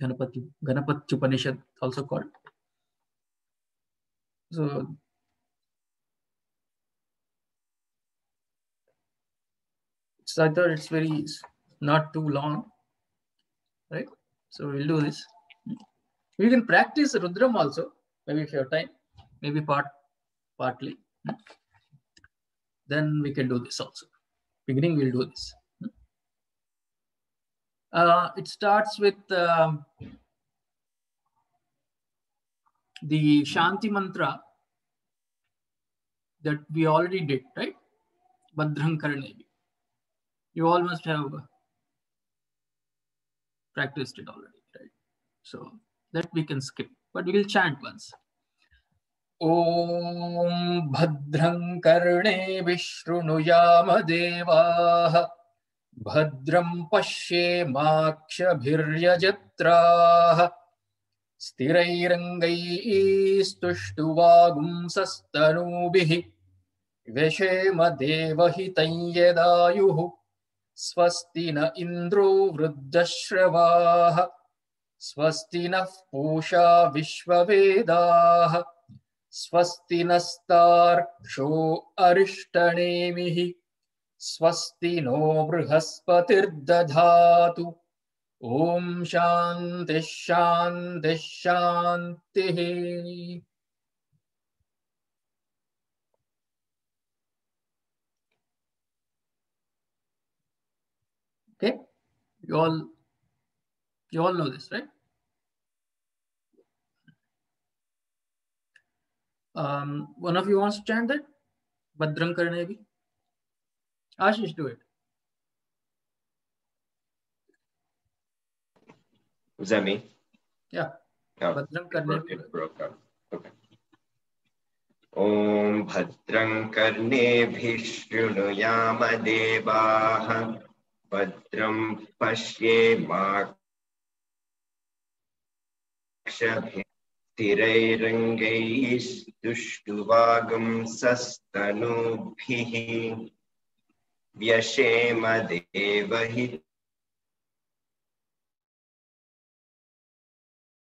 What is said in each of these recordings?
Ganapatya also called. So I thought it's very not too long, right? So we'll do this. We can practice Rudram also, maybe if you have time, maybe partly. Then we can do this also. Beginning, we'll do this. It starts with the Shanti mantra that we already did, right? Bhadrang Karnevi. You all must have practiced it already, right? So that we can skip, but we will chant once. Om Bhadrang Karnevi Shrunuyama Devaah Bhadram Pashyemakshabhiryajatraah Sthirairangaistushtuvaagumsastanubih Veshema Devahitam Yadayuh Swasti na Indro Vruddhashravah Swasti na Pusha Vishwavedah Swasti nastarsho Arishtanemihi Swasti no Brihaspatirdadhatu Om Shanti Shanti Shanti. Okay, you all know this, right? One of you wants to chant that? Bhadrang Karnevi? Ashish, do it. Was that me? Yeah. No, Bhadrang Karnevi. It broke up. Okay. Om Bhadrang Karnebhi Shrunuyama Devaah Bhadram Pashyemakshabhiryajatraah Sthirairangaistushtuvaagumsastanubih Vyashema Devahitam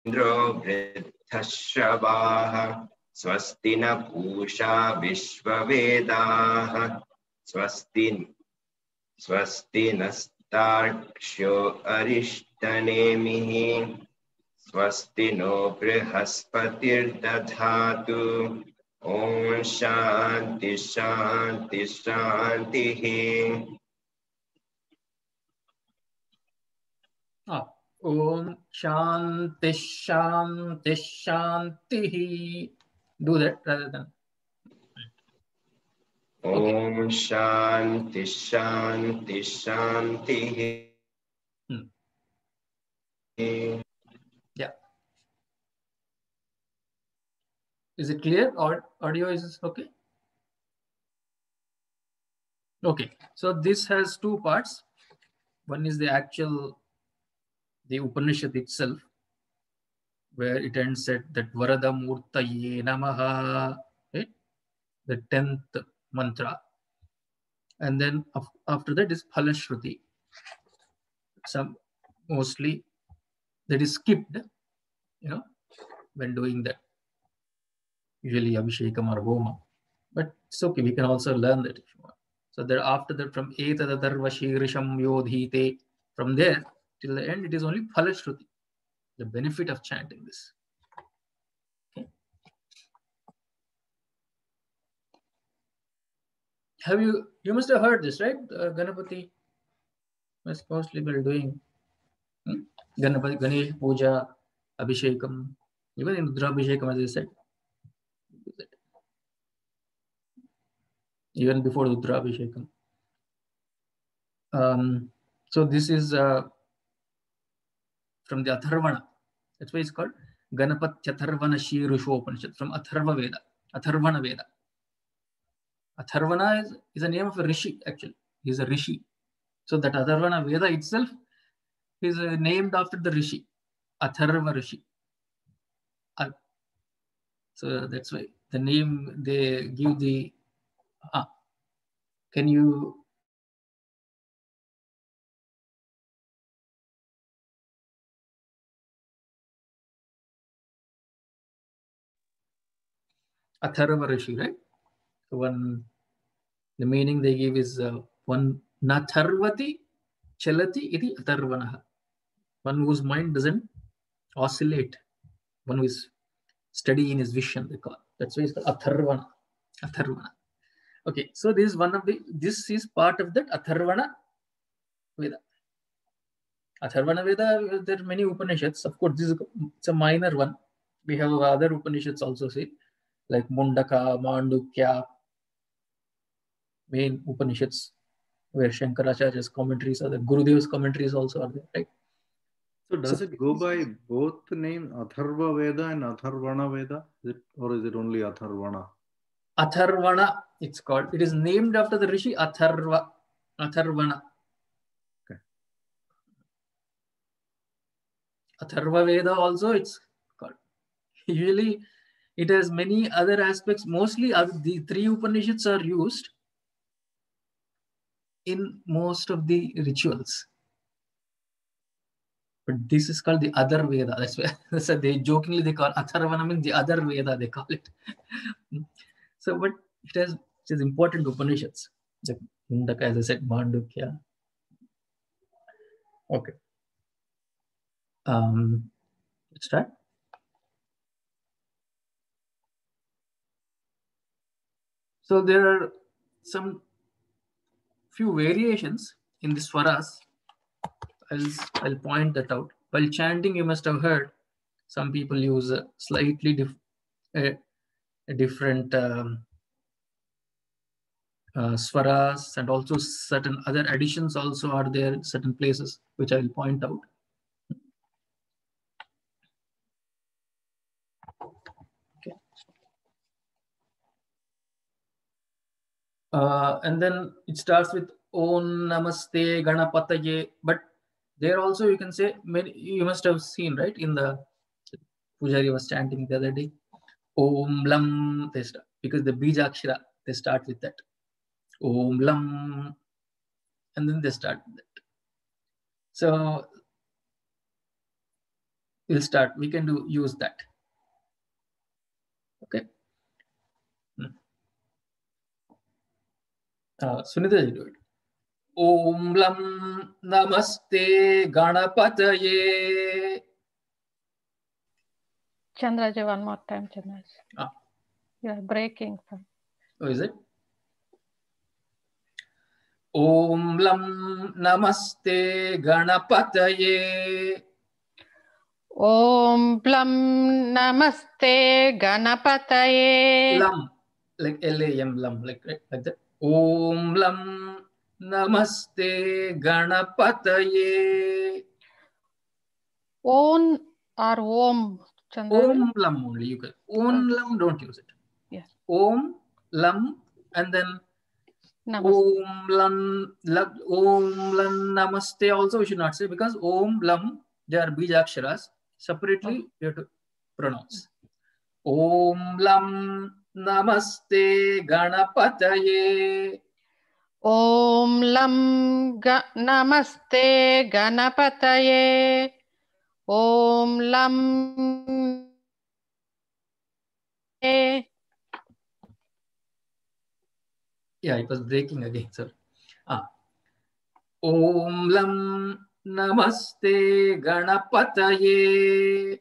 Indro Vruddhashravah Swasti na Pusha Vishwavedah Swasti nastarsho Arishtanemihi Swasti no Brihaspatirdadhatu Om Shanti Shanti Shanti. Om Shanti Shanti Shanti. Do that rather than. Om Shanti Shanti Shanti. Yeah. Is it clear? Or audio is okay? Okay. So this has two parts. One is the Upanishad itself, where it ends at that Varada Murtaye Namaha, right? The 10th mantra. And then after that is Phalashruti. Mostly that is skipped, when doing that. Usually Abhishekam or Homa. But it's okay, we can also learn that if you want. So that after that, from Etadadarva Shirisham Yodhite, from there till the end, it is only Phalashruti, the benefit of chanting this. Okay. You must have heard this, right? Ganapati must mostly be doing Ganapati, Ganesh Puja, Abhishekam, even in Rudra Abhishekam, as I said. Even before Rudra Abhishekam. So this is from the Atharvana. That's why it's called Ganapatya-tharvana Shirushopanishad, from Atharva Veda, Atharvana Veda. Atharvana is a name of a rishi, actually. He's a rishi. So that Atharvana Veda itself is named after the rishi, Atharva Rishi. So that's why the name they give the. Can you Atharva Rishi, right? So one, the meaning they give is one natharvati chalati iti atharvanaha. One whose mind doesn't oscillate. One who is steady in his vision, they call. That's why it's called atharvana. Atharvana. Okay, so this is one of the, this is part of that Atharvana Veda. Atharvana Veda, there are many Upanishads. Of course, this is it's a minor one. We have other Upanishads also, say, like Mundaka, Mandukya, main Upanishads, where Shankaracharya's commentaries are there. Gurudev's commentaries also are there, right? So does it go by both name, Atharva Veda and Atharvana Veda? Or is it only Atharvana? Atharvana, it's called. It is named after the Rishi Atharva. Atharvana. Okay. Atharva Veda also, it's called. Usually, it has many other aspects. Mostly, the three Upanishads are used in most of the rituals. But this is called the other Veda. That's why so they jokingly they call Atharvana means the other Veda, they call it. So, but it is important Upanishads. The Mundaka, as I said, Mandukya. Okay. Let's start. So there are some few variations in the swaras. I'll point that out. While chanting, you must have heard some people use a slightly different swaras, and also certain other additions also are there in certain places, which I will point out. Okay. And then it starts with Om Namaste Ganapataye, but there also you can say, you must have seen, right, in the Pujari was chanting the other day, Om Lam, they start, because the Bijakshara, they start with that. Om Lam, and then they start with that. So we'll start, we can use that. Okay. Sunita, you do it. Om Lam Namaste Ganapataye. Chandraji, one more time, Chandraji. You are breaking. Oh, is it? Om Lam Namaste Ganapataye. Om Lam Namaste Ganapataye. Lam, like Lam, Lam, like that. Om Lam Namaste Ganapataye. On or Om, Chandraji? Om Lam only, you can. Om Lam, don't use it. Yes. Om Lam, and then Namaste. Om Lam Namaste also we should not say, because Om Lam, they are Bijaksharas. Separately, you have to pronounce. Om Lam Namaste Ganapataye. Om Lam Namaste Ganapataye. Om Lam. Yeah, it was breaking again, sir. Om Lam Namaste Ganapataye.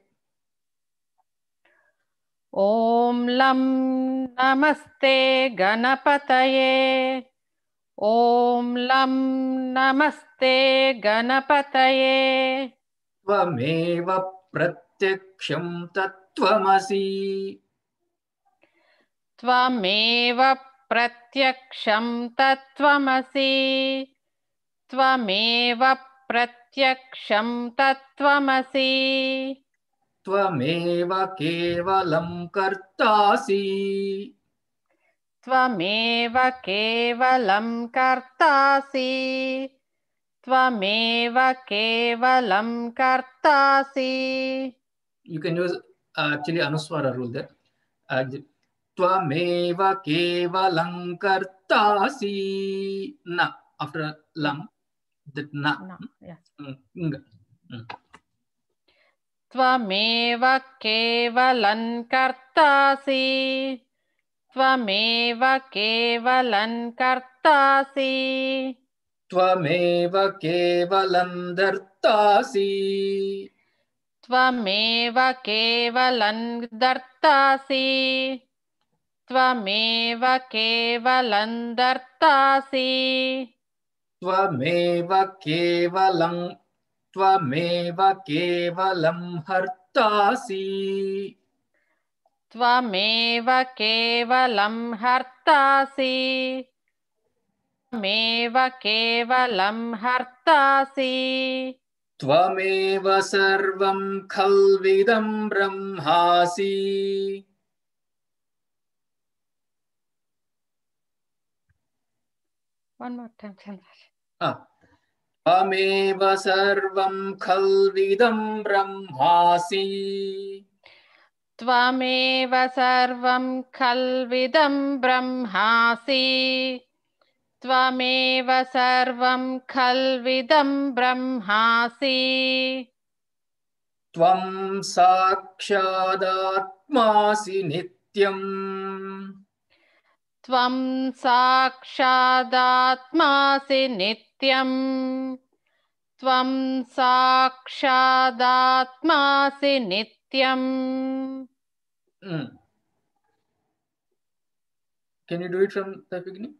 Om Lam Namaste Ganapataye. Om Lam Namaste Ganapataye. Tvameva Pratyaksham Tattvamasi. Tvameva Pratyaksham Tattvamasi. Tvameva Pratyaksham Tattvamasi. Tvameva Kevalam Kartasi. Tvameva Kevalam Kartasi. Tvameva Kevalam Kartasi. You can use actually Anuswara rule there. Tvameva Kevalam Kartasi. Na, after lam, that na. No, yes. Tvameva Kevalam Kartasi. त्वमेव केवलं कर्तासि त्वमेव केवलं दर्तासि त्वमेव केवलं दर्तासि त्वमेव केवलं दर्तासि त्वमेव केवलं हर्तासि त्वमेव केवलं हर्तासि त्वमेव केवलं हर्तासि त्वमेव सर्वं खल्विदं ब्रह्मासि One more time, Chandra. त्वमेव सर्वं खल्विदं ब्रह्मासि त्वमेव सर्वं खल्विदं ब्रह्मासि त्वमेव सर्वं खल्विदं ब्रह्मासि त्वं साक्षादात्मासि नित्यम् त्वं साक्षादात्मासि नित्यम् त्वं साक्षादात्मासि नित्यम् Can you do it from the beginning?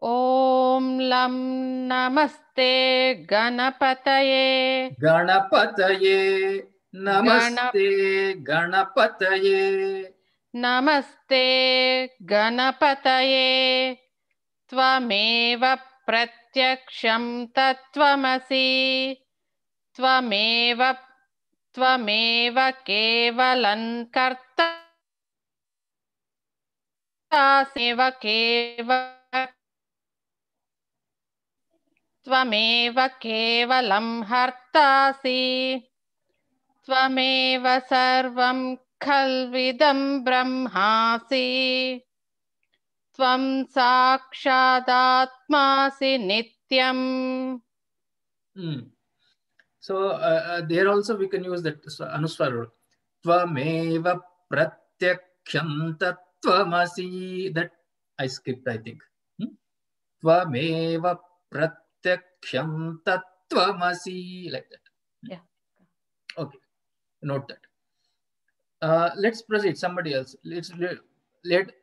ॐ लं नमस्ते गणपतये गणपतये नमस्ते गणपतये नमस्ते गणपतये त्वमेव प्रत्यक्षं तत्त्वमसि त्वमेव केवलं कर्तासि त्वमेव केवलं हर्तासि त्वमेव सर्वं खल्विदं ब्रह्मासि त्वं साक्षादात्मासि नित्यम्. So there also we can use that anuswara. Tvameva pratyaksham tattvamasi. That I skipped, I think. Tvameva pratyaksham tattvamasi. Like that. Yeah. Okay. Note that. Let's proceed. Somebody else. Let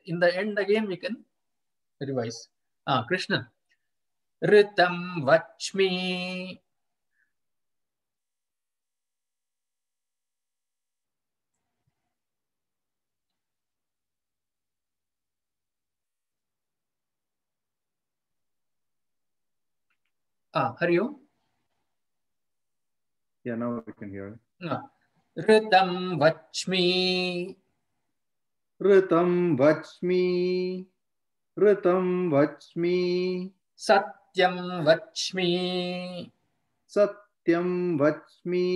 in the end again we can revise. Krishna. Ritam vachmi. Hari Om. Yeah, now we can hear it. Ritam vachmi. Ritam vachmi. Ritam vachmi. Satyam vachmi. Satyam vachmi.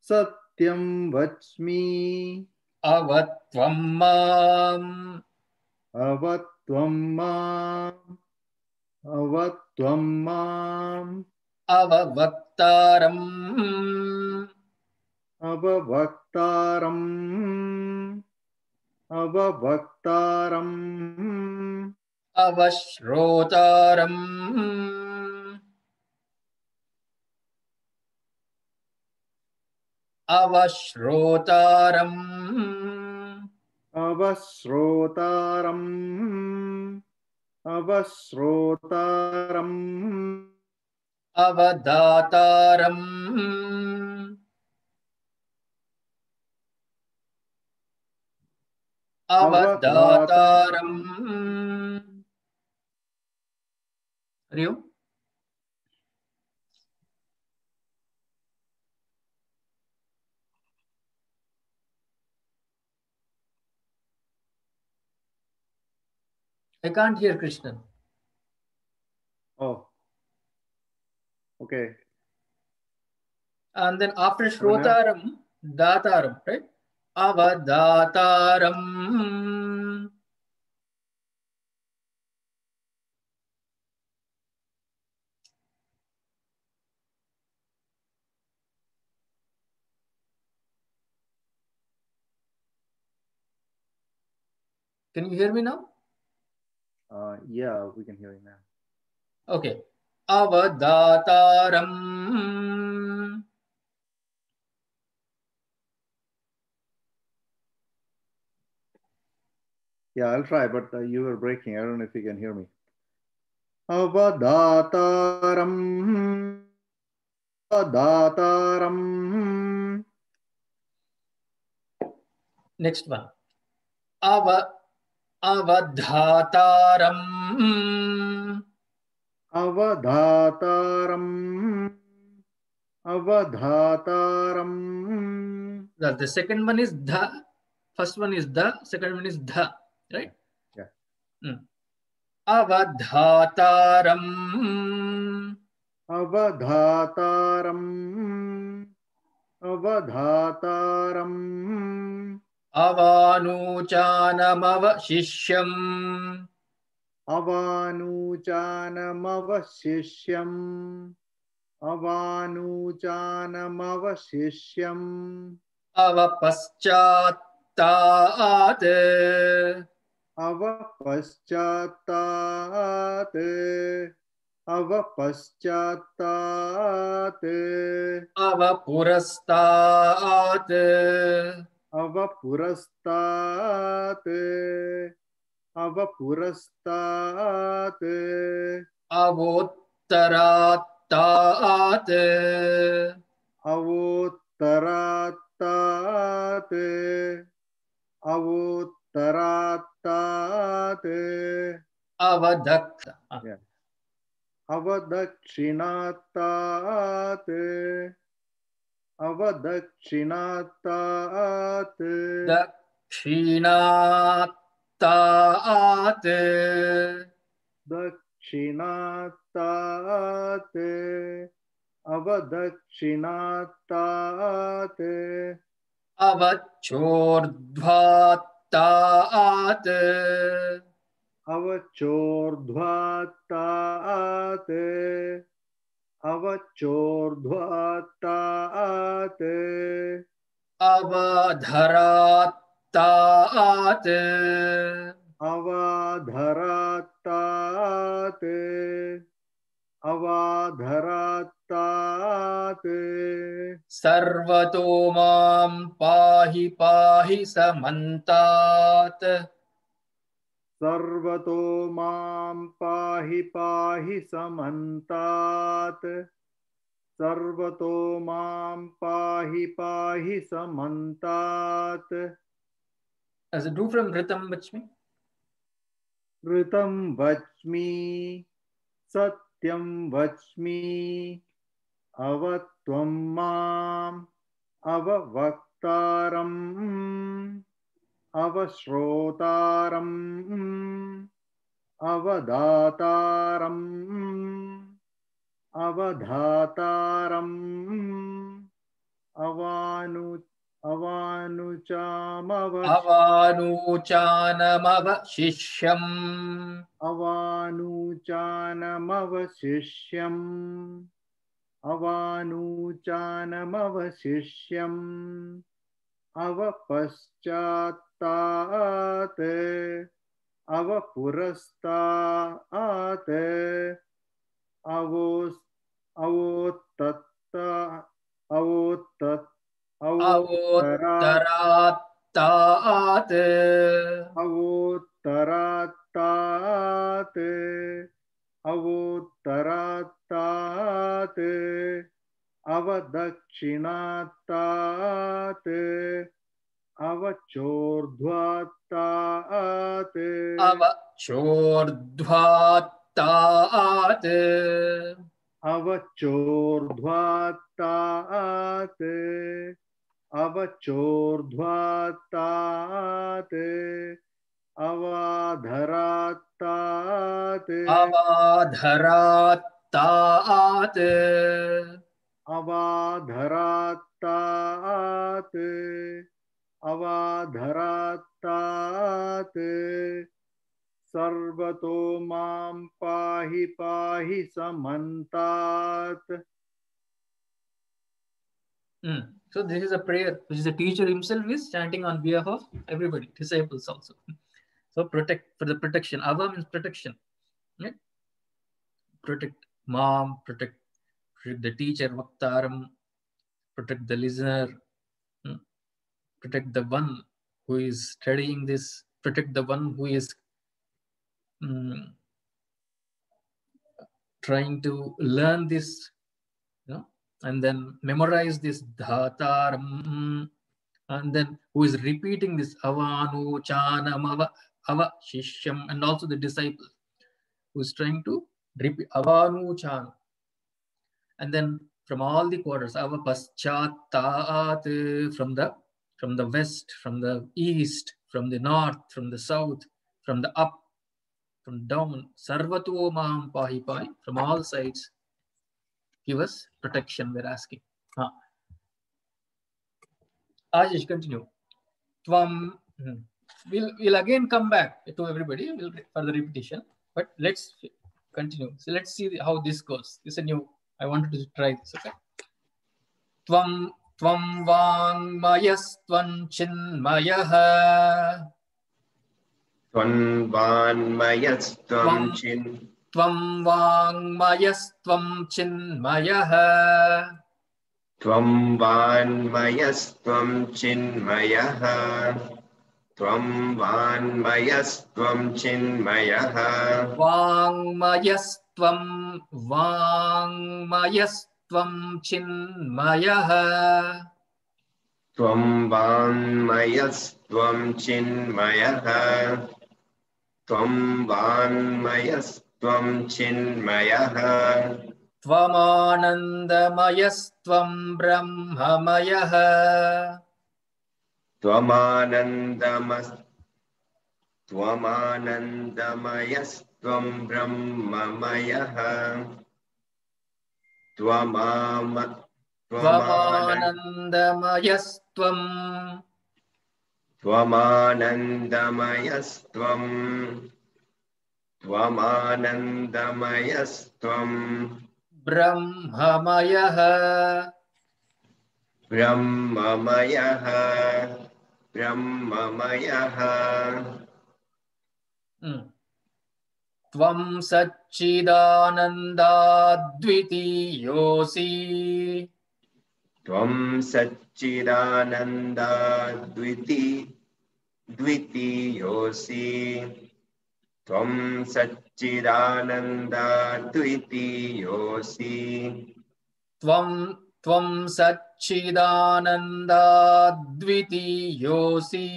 Satyam vachmi. Avatvam mam. Avatvam mam. Avatvam mam. Avavaktaram. Avavaktaram. Avavaktaram. Avashrotaram. Avashrotaram. Avashrotaram. Avashrotaram. Avadataram. Avadataram. Hari Om. I can't hear Krishnan. Oh. Okay. And then after Shrotaram, Dataram, right? Avadataram. Can you hear me now? Yeah, we can hear you now. Okay. Avadataram. Yeah, I'll try, but you were breaking. I don't know if you can hear me. Avadataram. Avadataram. Next one. Avadhataram. Avadhataram. Avadhataram. The second one is dha. First one is the. Second one is dha. Right? Yeah. Avadhataram. Avadhataram. Avadhataram. Avanuchanamavashishyam. Avanuchanamavashishyam. Avanuchanamavashishyam. Avapaschatat. Avapaschatat. Avapaschatat. Avapurastat. Avapurastat. Avapurastat. Avottaratat. Avottaratat. Avottaratat. Avadakta. Yeah. Avadakshinatat. Avadakshinatat. Dakshinatat. Dakshinatat. Avadakshinatat. Avachordhvatat. Avachordhvatat. Avachordhvatat. Avadharatat. Avadharatat. Avadharatat. Sarvatomam pahi pahi samantat. Sarvato mam pahi pahi samantat. Sarvato mam pahi pahi samantat. As a do from Ritam Vachmi. Ritam vachmi. Satyam vachmi. Avatvam mam. Avavaktaram. Avashrotaram. Avadataram. Avadhataram. Avanuchanamavashishyam. Avanuchanamavashishyam. Avanuchanamavashishyam. Avapaschatat. Avapurastat. Avottarat. Avottaratat. Avottaratat. Avottaratat. Avadakshinatat. Avachordhvatat. Avachordhvatat. Avachordhvatat. Avachordhvatat. Avadharatat. Avadharatat. Avadharatat. Avadharatat. Sarvato mam pahi pahi samantat. So this is a prayer which the teacher himself is chanting on behalf of everybody, disciples also. So protect, for the protection. Ava means protection. Right? Protect mom, protect the teacher, Vaktaram, protect the listener, protect the one who is studying this, protect the one who is trying to learn this, and then memorize this dhataram, and then who is repeating this avanu chanam ava shishyam, and also the disciple who is trying to repeat avanu chanam. And then from all the quarters, ava paschataat, from the west, from the east, from the north, from the south, from the up, from down, sarvato mam pahi pahi, from all sides, give us protection, we're asking. Ajish, continue. Tvam, we'll again come back to everybody for the repetition, but let's continue. So let's see how this goes. This is a new, I wanted to try this, okay? Tvam vang mayas tvam chinmayah. Tvam van mayas tvam chin. Tvam vang mayas tvam chinmayah. Tvam van mayas tvam chinmayah. Tvam van mayas tvam chinmayah. Vang mayas tvam chinmayah. Tvam van mayas tvam chinmayah. Tvam van mayas tvam chinmayah. Tvamanandamayas tvam brahmamayah. Tvamanandamayas tvam brahmamayah. Tvamanandamayas tvam. Tvamanandamayas tvam Brahmamayah. Tvam Satchidanandadvitiyosi. Tvam Satchidanandadvitiyosi. Tvam Satchidanandadvitiyosi. Tvam Satchidanandadvitiyosi.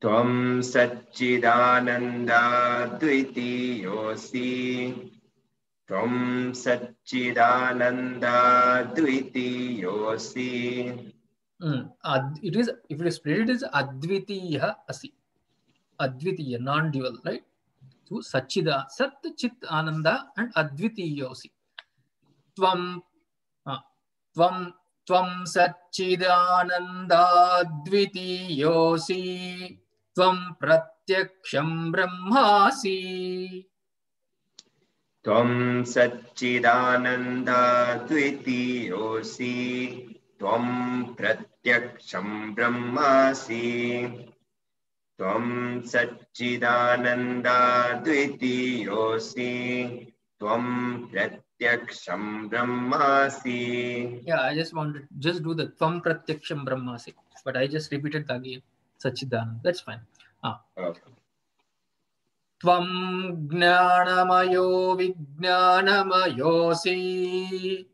Tvam Satchidanandadvitiyosi. Tvam Satchidanandadvitiyosi. It is, if it is split, it is Advitiya Asi. Advitiya, non-dual, right? So Satchida, Sat, Chit, Ananda, and Advitiyosi. Tvam Satchidanandadvitiyosi. Tvam Pratyaksham Brahmasi. Tvam Satchidanandadvitiyosi. Tvam Pratyaksham Brahmasi. Tvam Satchidanandadvitiyosi. Tvam Pratyaksham Brahmasi. Yeah, I just wanted to just do the Tvam Pratyaksham Brahmasi, but I just repeated that again. Satchidanand, that's fine. Okay. Tvam Gnanamayo Vijnanamayosi.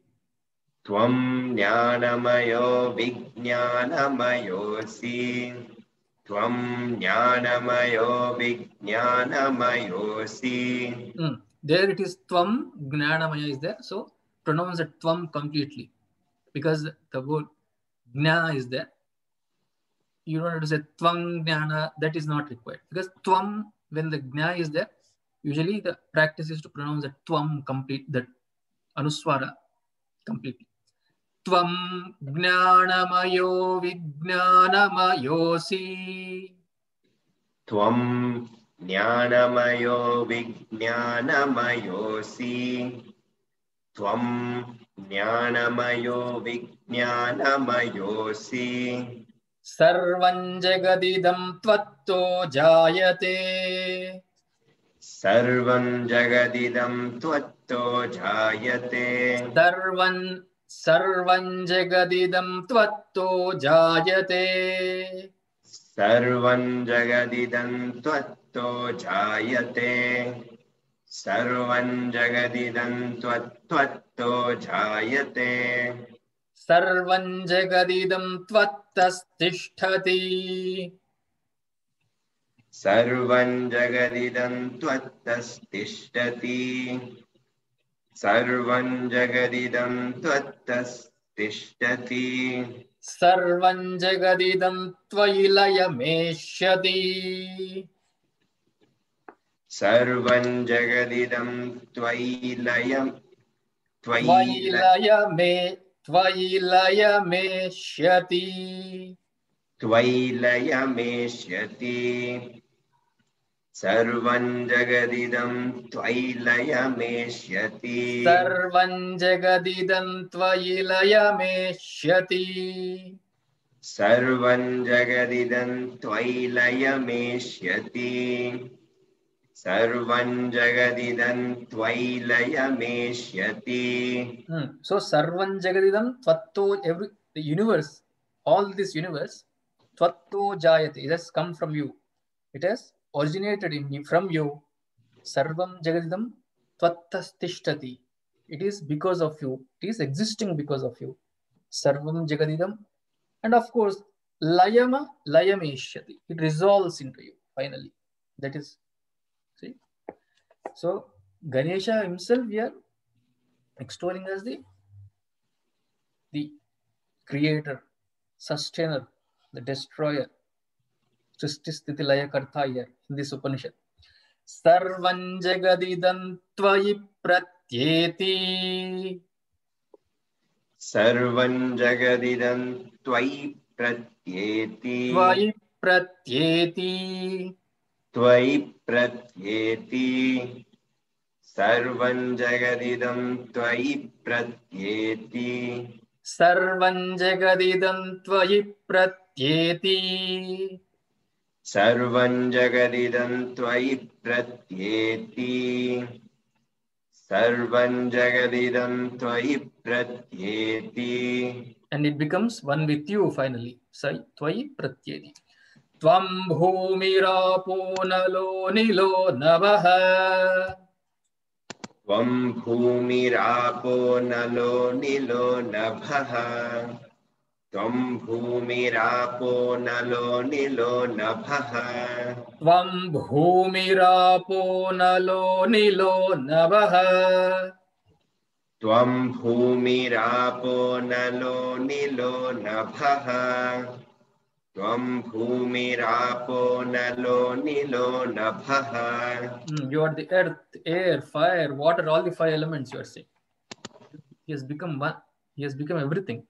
Tvam Jnanamayo Vijnanamayosi. Tvam Jnanamayo Vijnanamayosi. There it is, Tvam Gnanamaya is there. So pronounce the Tvam completely, because the word Gna is there. You don't have to say Tvam Gnana, that is not required. Because Tvam, when the Gna is there, usually the practice is to pronounce the Tvam complete, that Anuswara completely. Tvam Gnanamayo Vijnanamayosi. Tvam Jnanamayo Vijnanamayosi. Tvam Jnanamayo Vijnanamayosi. सर्वं जगदिदं त्वत्तो जायते सर्वं जगदिदं त्वत्तो जायते सर्वं जगदिदं त्वत्तो जायते सर्वं जगदिदं त्वत्तो जायते सर्वं जगदिदं त्वत्तो जायते सर्वं जगदिदं त्वत्तस्तिष्ठति सर्वं जगदिदं त्वत्तस्तिष्ठति सर्वं जगदिदं त्वत्तस्तिष्ठति सर्वं जगदिदं त्वयि लयमेष्यति सर्वं जगदिदं त्वयि त्वयि लयमेष्यति लयमेष्यति सर्वं जगदिदं त्वयि लयमेष्यति सर्वं जगदिदं त्वयि लयमेष्यति सर्वं जगदिदं त्वयि लयमेष्यति सर्वं जगदिदं त्वयि लयमेष्यति So sarvam jagadidam tvatto, every the universe, all this universe, tvatto jayate, it has come from you, it has originated in you, from you. Sarvam jagadidam tvattastishtati, it is because of you, it is existing because of you. Sarvam jagadidam, and of course layameshyati, it resolves into you finally. That is, see, so Ganesha himself we are extolling as the creator, sustainer, the destroyer, Srishti Sthiti Laya Karta here in this Upanishad. Sarvam jagadidam tvayi pratyeti. सर्वं जगदिदं त्वयि प्रत्येति Tvayi pratyeti. त्वयि प्रत्येति सर्वं जगदिदं त्वयि प्रत्येति Sarvam jagadidam tvayi pratyeti. सर्वं जगदिदं त्वयि प्रत्येति सर्वं जगदिदं त्वयि प्रत्येति And it becomes one with you finally. Sai tvayi pratyeti. Tvam bhumirapo nalo nilo navaha. त्वं भूमिरापो नलो निलो नभः त्वं भूमिरापो नलो निलो नभः त्वं भूमिरापो नलो निलो नभः त्वं भूमिरापो नलो निलो नभः त्वं भूमिरापो नलो निलो नभः You are the earth, air, fire, water, all the five elements you are saying. He has become one. He has become everything.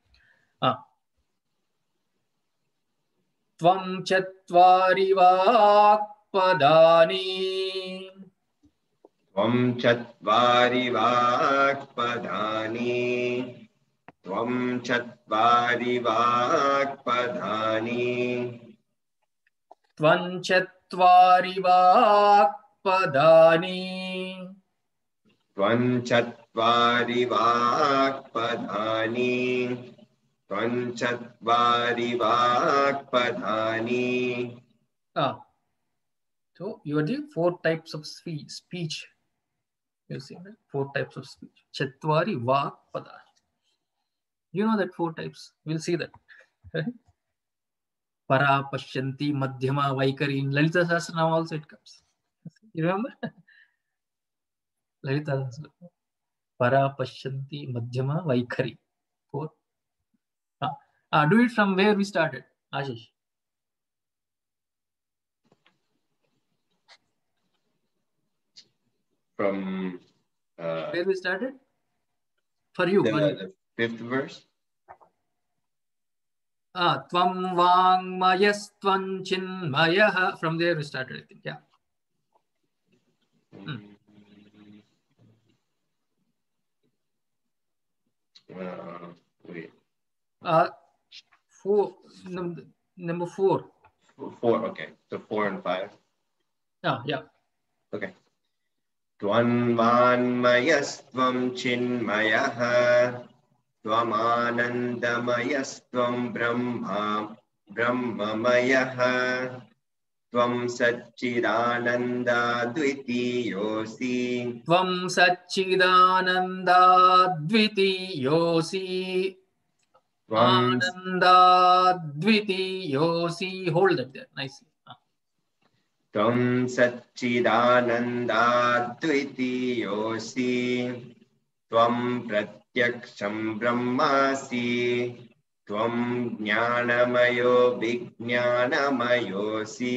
Tvam chatvari vakpadani. त्वं चत्वारि वाक्पदानि त्वं चत्वारि वाक्पदानि Tvam chatvari vakpadani. त्वं चत्वारि वाक्पदानि त्वं चत्वारि वाक्पदानि So you are the four types of speech. You see that? Four types of speech. Chatvari vakpada. You know that four types. We'll see that. Para, Pashyanti, Madhyama, Vaikari. In Lalita Sahasranama also it comes. You remember? Lalita Sahasranama. Para, Pashyanti, Madhyama, Vaikari. Four. Do it from where we started. Ashish. From where we started? For you. The fifth verse. Tvam vangmayastvam chinmayah. From there we started, I think. Yeah. Wait. Number 4. 4. Okay. So 4 and 5. Yeah. Okay. Tvanvanmayastvam chinmayah Tvamanandamayastvam brahmamayah Tvam Satchidananda Dvitiyosi. Tvam Satchidananda Dvitiyosi. Ananda Dvitiyosi. Hold it there nicely. Tvam Satchidananda Dvitiyosi. Tvam Pratyaksham Brahmasi. Tvam Jnanamayo Vijnanamayosi.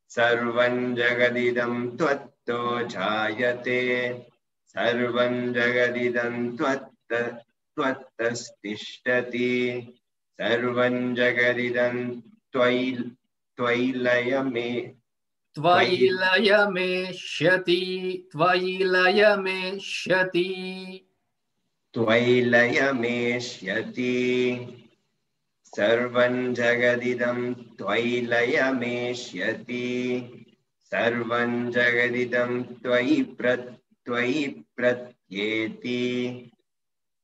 Sarvam Jagadidam Tvatto Jayate. Sarvam Jagadidam Tvattastishtati. Sarvam Jagadidam Tvailayame. Tvailayameshyati. Tvailayameshyati. Tvailayameshyati. Sarvam Jagadidam Tvailayameshyati. Sarvam Jagadidam Tvai pratyeti.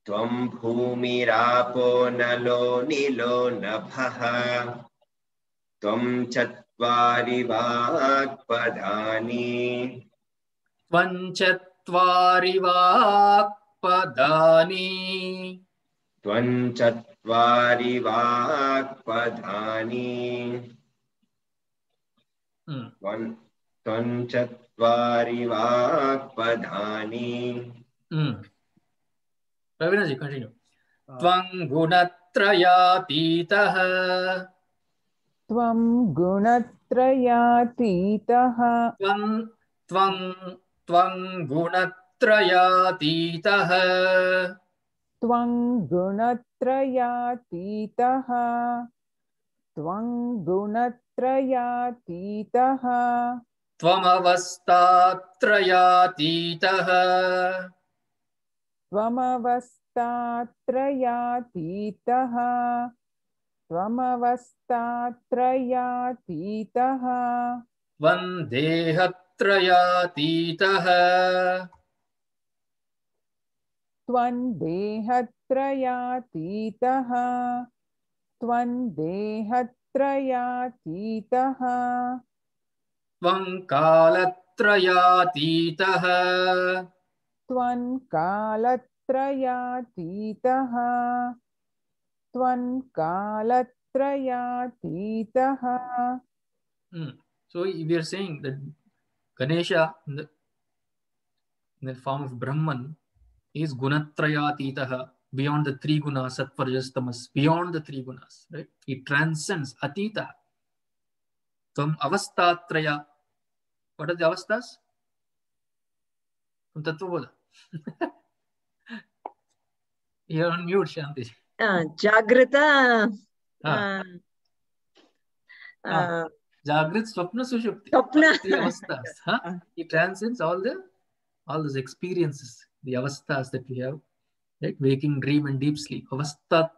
Tvam bhumirapo nalo nilo nabhaha. Tvam chatvari vakpadhani. Tvanchatvari vakpadhani. Tvam chatvari vakpadhani. Tvam chatvari vakpadhani. Ravina ji, continue. Tvam gunatrayatitah. Tvam gunatrayatitah. Tvam gunatrayatitah. Tvam gunatrayatitah. Tvam gunatrayatitah. Tvam avastatrayatitah. Tvam avastatrayatitah. Tvam avastatrayatitah. Tvam dehatrayatitah. Tvam dehatrayatitah. Tvam dehatrayatitah. Tvam kalatrayatitah. Tvam kalatrayatitah. Tvam kalatrayatitah. So we are saying that Ganesha in the form of Brahman is gunatrayatitah, beyond the 3 gunas, sattva, rajas, tamas, beyond the 3 gunas, right? He transcends atita. From avastatraya. What are the avastas? From Tattvabodha. You're on mute, Shanti. Jagrata. Jagrit, Swapna, Sushupti. Swapna. 3 avastas. He transcends all those experiences, the avastas that we have, right? Waking, dream, and deep sleep. Avastat.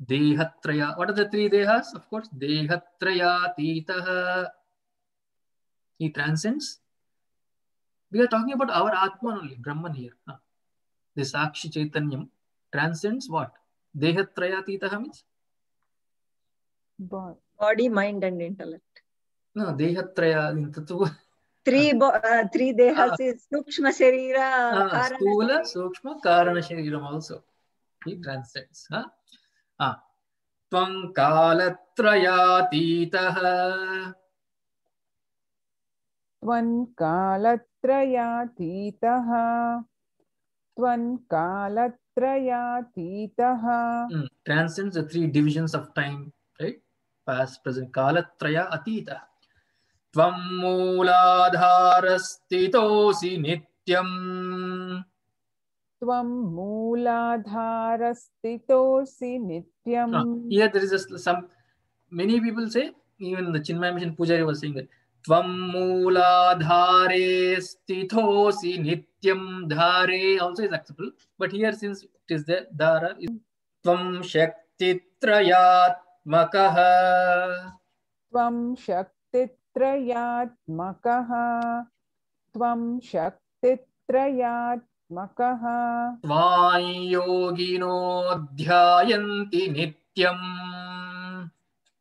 Dehatraya. What are the 3 dehas? Of course, Dehatrayatitah. He transcends. We are talking about our Atman only, Brahman here. The Sakshi Chaitanyam transcends what? Dehatrayatitah means? Body, mind, and intellect. No, Dehatraya. 3 dehas is Sukshma Sharira. Sthula, Sukshma, Karana Shariram also. He transcends. Tvam kalatrayatitah. Tvam kalatrayatitah. Tvam kalatrayatitah. Transcends the 3 divisions of time, right? Past, present. Kalatraya atitah. Tvam mooladharastitosi nityam. Tvam mooladharastitosi nityam. Here there is many people say, even the Chinmaya Mission Pujari was saying that Tvam mooladhare stithosi nityam. Dhare also is acceptable, but here since it is there, dhara is Tvam shaktitrayat त्वं शक्तित्रयात्मकः त्वं शक्तित्रयात्मकः त्वां योगिनो ध्यायन्ति नित्यम्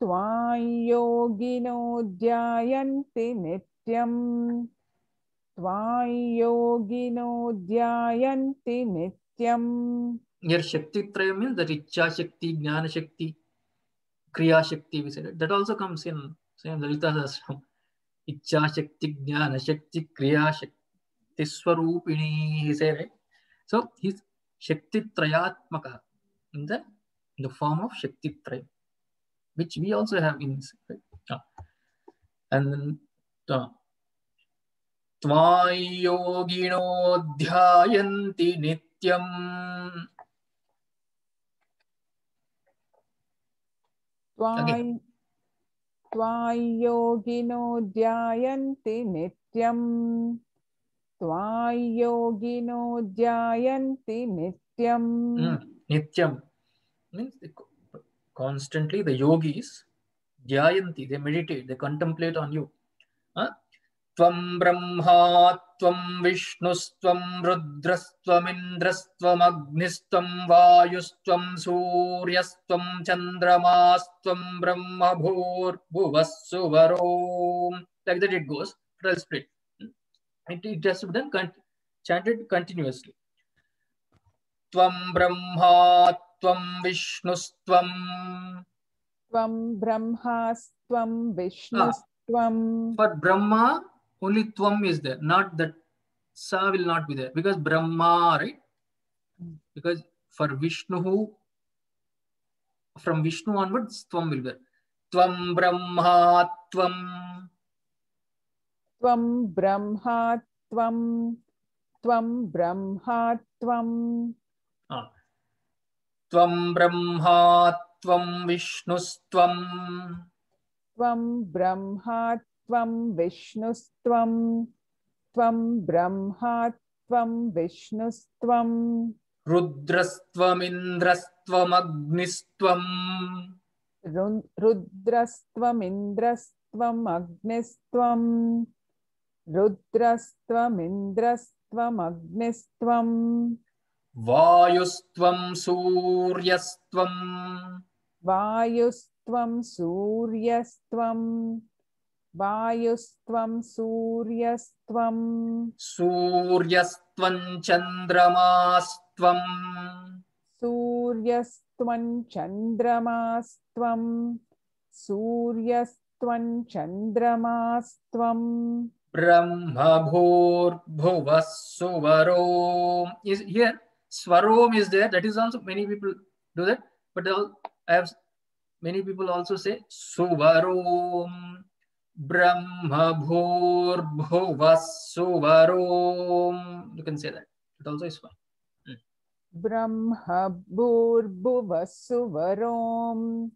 त्वां योगिनो ध्यायन्ति नित्यम् त्वां योगिनो ध्यायन्ति नित्यम्. Here Shakti Trayam means that Ichcha Shakti, Jnana Shakti, Kriya Shakti, we said. That also comes in same Lalita Sahasram. Ichcha Shakti, Jnana Shakti, Kriya Shakti, Swarupini, he said, right? So he's Shakti Trayatmaka in the form of Shakti Trayam, which we also have in this, right? And then Tva yogino dhyayanti nityam. त्वां योगिनो ध्यायन्ति नित्यम् त्वां योगिनो ध्यायन्ति नित्यम्. Nityam means constantly the yogis dhyayanti, they meditate, they contemplate on you. Tvam brahma, tvam vishnustvam rudrastvam indrastvam agnistvam vayustvam suryastvam chandramasstvam brahma bhur bhuvassuvarom. Like that it goes. But I'll split. It has to be done chanted continuously. Tvam brahma, tvam vishnustvam. Tvam brahmastvam vishnustvam. For Brahma, only Tvam is there, not that Sa will not be there. Because Brahma, right? Because for Vishnu, from Vishnu onwards, Tvam will be there. Tvam Brahma, Tvam. Tvam Brahma, Tvam. Tvam Brahma, Tvam. Tvam Brahma, Tvam Vishnustvam. Tvam Brahma, Tvam Vishnustvam. Tvam Brahma, Tvam Vishnustvam. Rudrastvam Indrastvam Agnistvam. Rudrastvam Indrastvam Agnistvam. Rudrastvam Indrastvam Agnistvam. Vayustvam Suryastvam. Vayustvam Suryastvam. Vayustvam Suryastvam. Suryastvam Chandramasstvam. Suryastvam Chandramasstvam. Suryastvam Chandramasstvam. Brahma bhur bhuvassuvarom. Is here Svarom is there. That is also many people do that. But I have many people also say Suvarom. Brahma bhur bhuvassuvarom. You can say that. It also is fine. Brahma bhur bhuvassuvarom.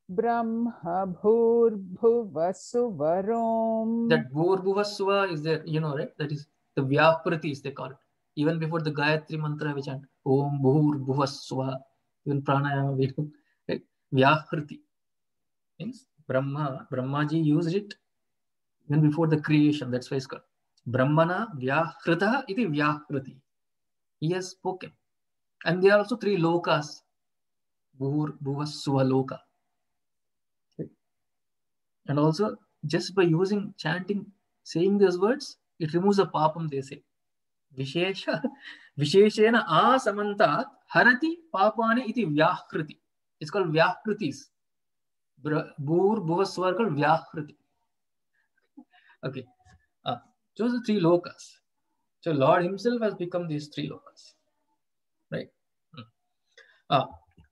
Brahma bhur bhuvassuvarom. That bhur bhuvassuva is there, you know, right? That is the Vyapratis, they call it. Even before the Gayatri mantra, we chant Om bhur bhuvassuva. Even pranayama, we do. Right? Vyakriti means Brahmaji used it even before the creation. That's why it's called Brahmana Vyakrita iti Vyakriti. He has spoken. And there are also three lokas. Bhur bhuvassuva loka. And also, just by chanting, saying these words, it removes the papam, they say. Visheshena asamantat harati papane iti vyakriti. It's called vyakritis. Bhur bhuvassuva are called vyakriti. Okay. So the three lokas. So Lord himself has become these three lokas. Right?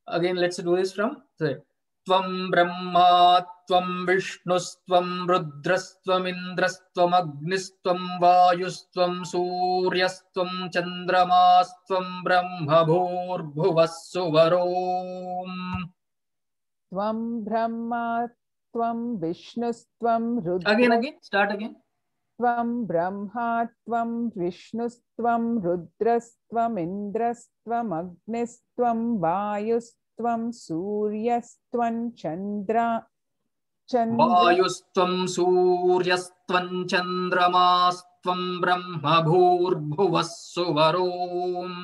Again, let's do this from the Tvam Brahma, Tvam Vishnustvam, Rudrastvam, Indrastvam, Agnistvam, Vayustvam, Suryastvam, Chandramasstvam, Brahma Bhur Bhuvassuvarom. Tvam Brahma, Tvam Vishnustvam, Rudrastvam. Again, start again. Tvam Brahma, Tvam Vishnustvam, Rudrastvam, Indrastvam, Agnistvam, Vayustvam, वायुस्त्वं सूर्यस्त्वं चन्द्र वायुस्त्वं सूर्यस्त्वं चन्द्रमास्त्वं ब्रह्म भूर्भुवः सुवरोम्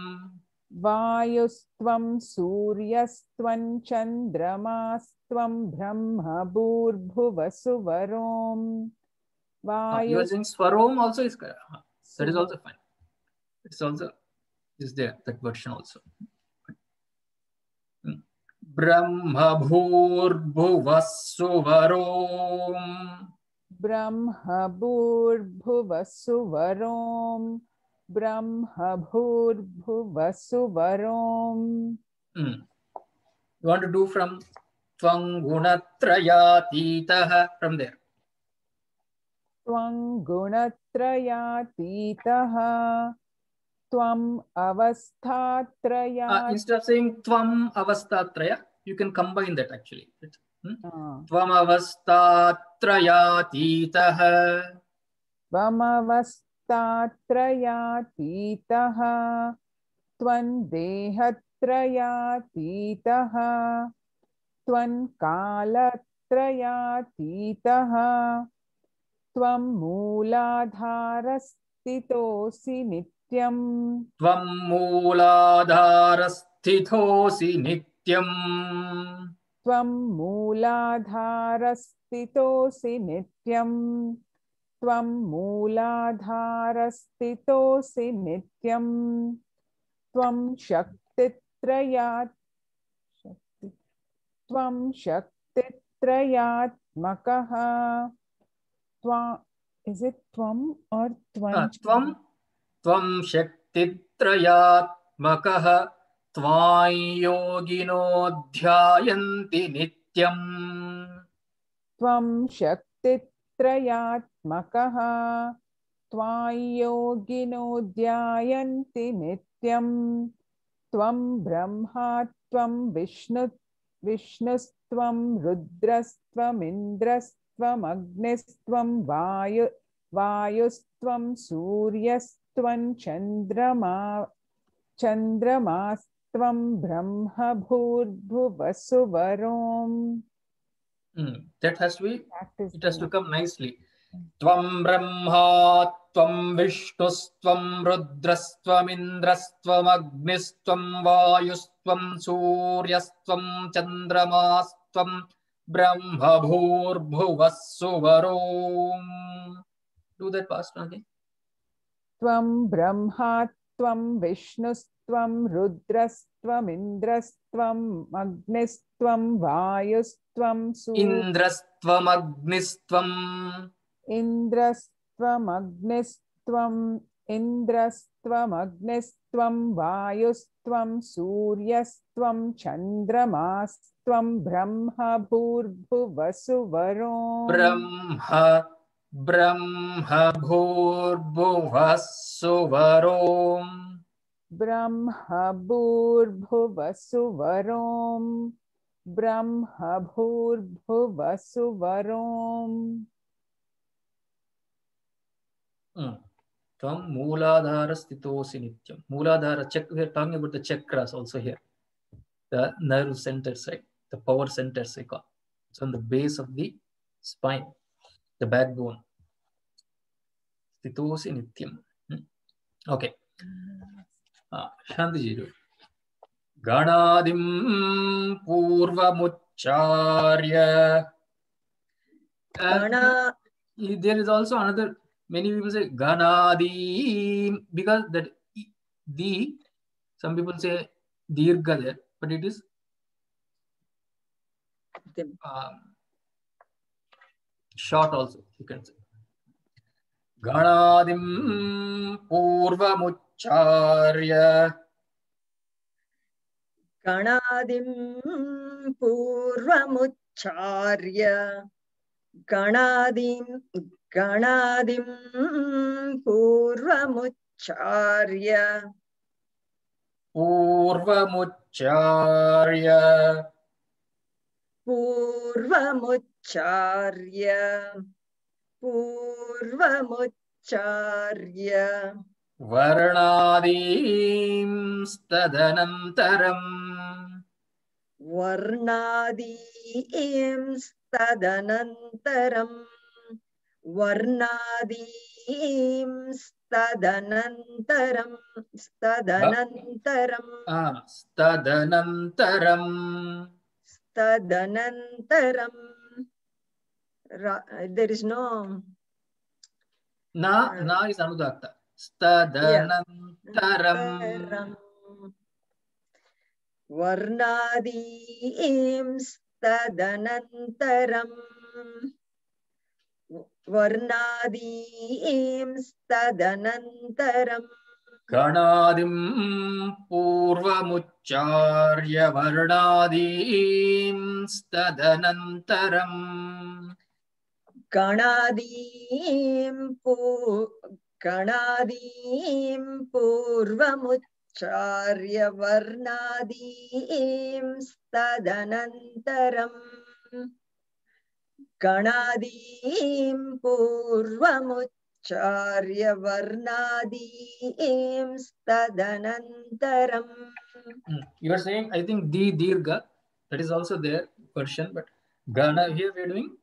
वायुस्त्वं सूर्यस्त्वं चन्द्रमास्त्वं ब्रह्म भूर्भुवः सुवरोम् You are using Swarom also is correct. That is also fine. It's also is there, that version also. Brahma bhur suvarom. Brahma bhur suvarom. Brahma bhur suvarom. You want to do from Tvang gunatrayatitah from there. Tvang gunatrayatitah. Tvam avasthatrayat. Instead of saying Tvam avastatraya, you can combine that actually. Tvam avastatrayatitah. Tvam avastatrayatitah. Tvan dehatrayatitah. Tvan kalatrayatitah. Tvam mooladharastitosi nityam. Tvam mooladharastitosi nityam. Tvam mooladharastitosi nityam. Tvam mooladharastitosi nityam. Tvam shaktitrayat. Tvam shaktitrayatmakaha. Tvam, is it tvam or tvam? Tvam shaktitrayatmakaha tvam yogino dhyayanti nityam. Tvam shaktitrayatmakaha tvam yogino dhyayanti nityam. Tvam brahma tvam vishnustvam rudrastvam indrastvam agnistvam vayustvam suryastvam chandramastvam brahma bhurvasuvarom. That has to be, it has to come nicely. Tvam brahma tvam vishnustvam rudrastvam indrastvam agnistvam vayustvam suryastvam chandramastvam brahma bhurvasuvarom. Do that fast again. Tvam brahma tvam vishnustvam rudrastvam indrastvam agnistvam vayustvam indrastvam agnistvam vayustvam suryastvam chandramastvam brahma bhurvasuvarom. Brahma bhurvasuvarom. Brahma bhurvasuvarom. Brahma bhurvasuvarom. Tvam mooladhara stitosi nityam. Mooladhara, we are talking about the chakras also here. The nerve center side, the power center cycle. It's on the base of the spine, the backbone. Stitosi nityam. Okay. Shanti ji. Ganadim purvamucharya. There is also another, many people say Ganadim, because that the, some people say Dirgha there, but it is short also, you can say. Ganadim purvamucharya. Ganadim purvamucharya. Ganadim purvamucharya. Purvamucharya. Purvamucharya. Varnadim stadanantaram. वर्णादींस्तदनन्तरं वर्णादींस्तदनन्तरं तदनन्तरं तदनन्तरं there is no na is anudakta. Stadanantaram. Varnadimstadανantaram Varnadimstadανantaram Ganadim purvamucharya varnadim stadanantaram. Ganadim purvamucharya varnadim stadhanantaram Ganadim purvamucharya varnadim stadhanantaram. You are saying, I think the dirgha, that is also their version, but gana here we are doing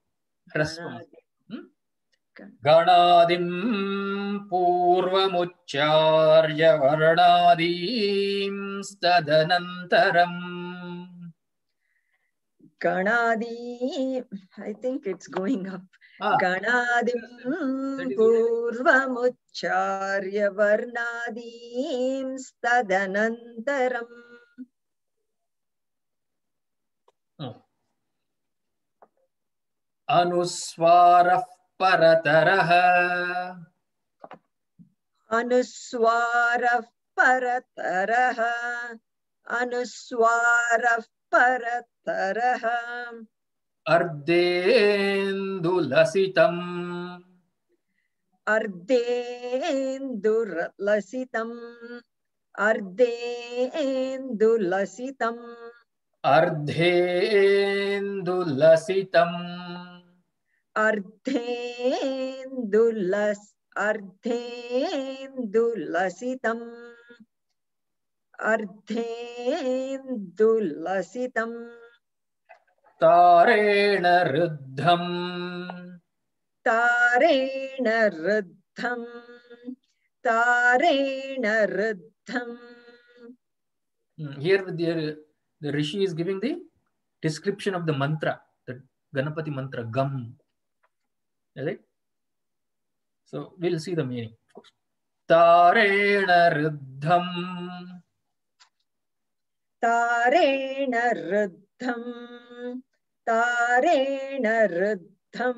response. Ganadim purvamucharya varnadim stadanantaram. Ganadim, I think it's going up. Ganadim purvamucharya varnadim stadhanantaram. Anuswarah parataraha. Anuswarah parataraha. Anuswarah parataraha. Ardendulasitam. Ardendulasitam. Ardendulasitam. Ardhendulasitam. Ardhendulasitam. Ardhendulasitam. Tarena ruddham. Tarena ruddham. Tarena ruddham. Here the Rishi is giving the description of the mantra, the Ganapati mantra, Gam. Right? So we'll see the meaning, of course. Tarena ruddham. Tarena ruddham. Tarena ruddham.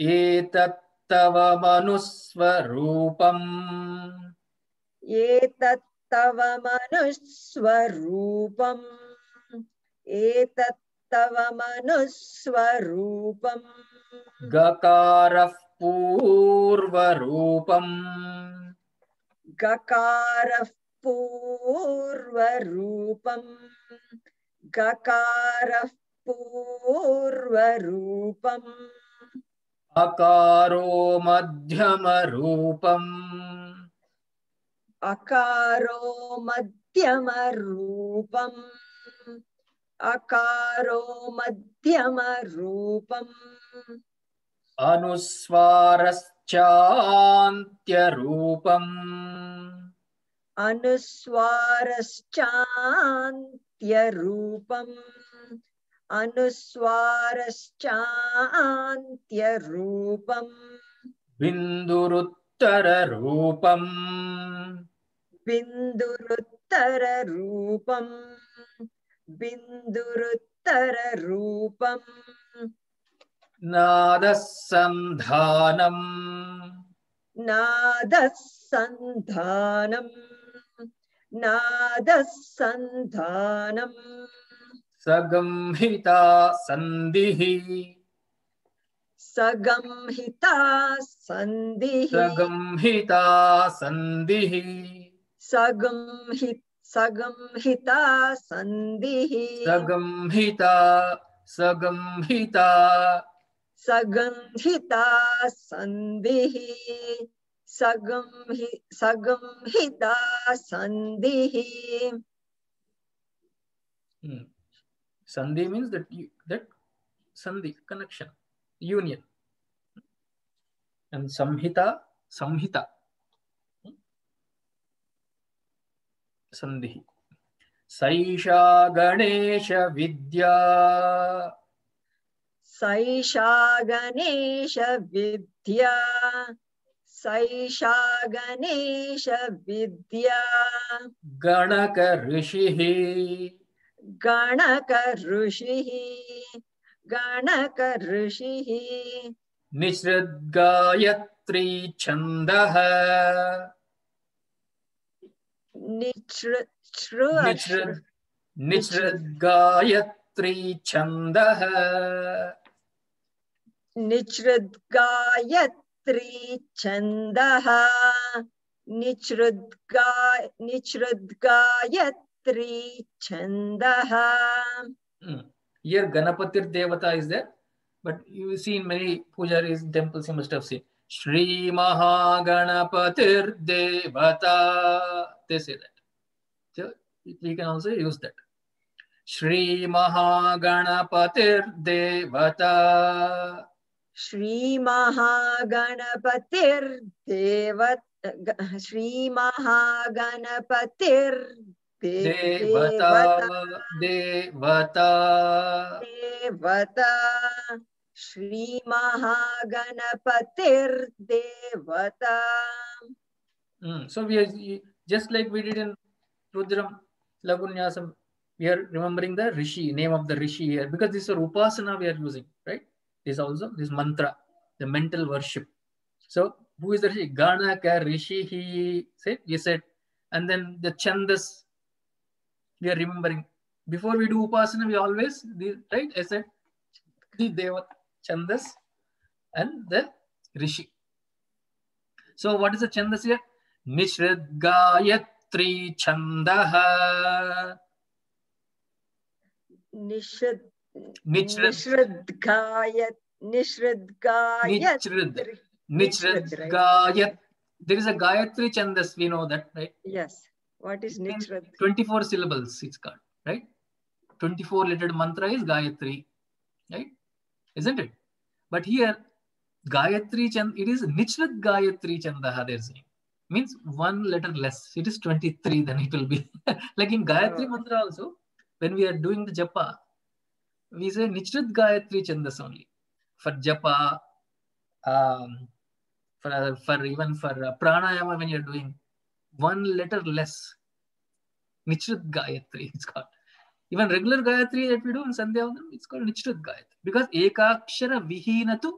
Etattava manusvarupam. Etattava manusvarupam. Etattava manusvarupam. Gakarah purvarupam. Gakarah purvarupam. Gakarah purvarupam. Akaro madhyamarupam. Akaro madhyamarupam. Akaro madhyamarupam. Anuswaraschantyarupam. Anuswaraschantyarupam. Anuswaraschantyarupam. Binduruttararupam. Binduruttararupam. Binduruttararupam. Nadasandhanam. Nadasandhanam. Nadasandhanam. Sagamhita sandhihi. Sagamhita sandhihi. Sagamhita sandhihi. Sagamhita sandhihi. Sagamhita. Sagamhita. Sagamhita sandhihi. Sagamhita sandhihi. Sandhi means that sandhi, connection, union. And samhita, sandhi. Saisha Ganesh Vidya. Saisha Ganesh Vidya. Saisha Ganesh Vidya. Ganaka Rishihi. Ganaka Rishihi. Ganaka Rishihi. Nishrad Gayatri Chandaha. Nishrad Gayatri Chandaha. Nishrad Gayatri Chandaha. Nishrad Gayatri Chandaha. Here Ganapatir Devata is there, but you see in many pujaris temples you must have seen Shri Mahaganapatir Devata. They say that. So we can also use that. Shri Mahaganapatir Devata. Shri Mahaganapatir Devata. Shri Mahaganapatir Devata. Shri Mahaganapatir Devata. So we are, just like we did in Rudram Lagunyasam, we are remembering the Rishi, name of the Rishi here, because this is Upasana we are using, right? This also, this mantra, the mental worship. So who is the Rishi? Ganaka Rishi, he said, you said, and then the Chandas, we are remembering. Before we do Upasana, we always, right? I said, the Deva, Chandas, and the Rishi. So what is the Chandas here? Nishrad Gayatri Chandaha. Nishrad Gayat. There is a Gayatri Chandas, we know that, right? Yes. What is Nishrad? 24 syllables it's called, right? 24 lettered mantra is Gayatri, right? Isn't it? But here, Gayatri Chand, it is Nishrad Gayatri Chandaha, they're saying. Means one letter less. It is 23, then it will be. Like in Gayatri mantra also, when we are doing the japa, we say Nishrad Gayatri Chandas only. For japa, for even for pranayama, when you're doing one letter less, Nishrad Gayatri, it's called. Even regular Gayatri that we do in Sandhya, it's called Nishrad Gayatri. Because Ekakshara Vihinatu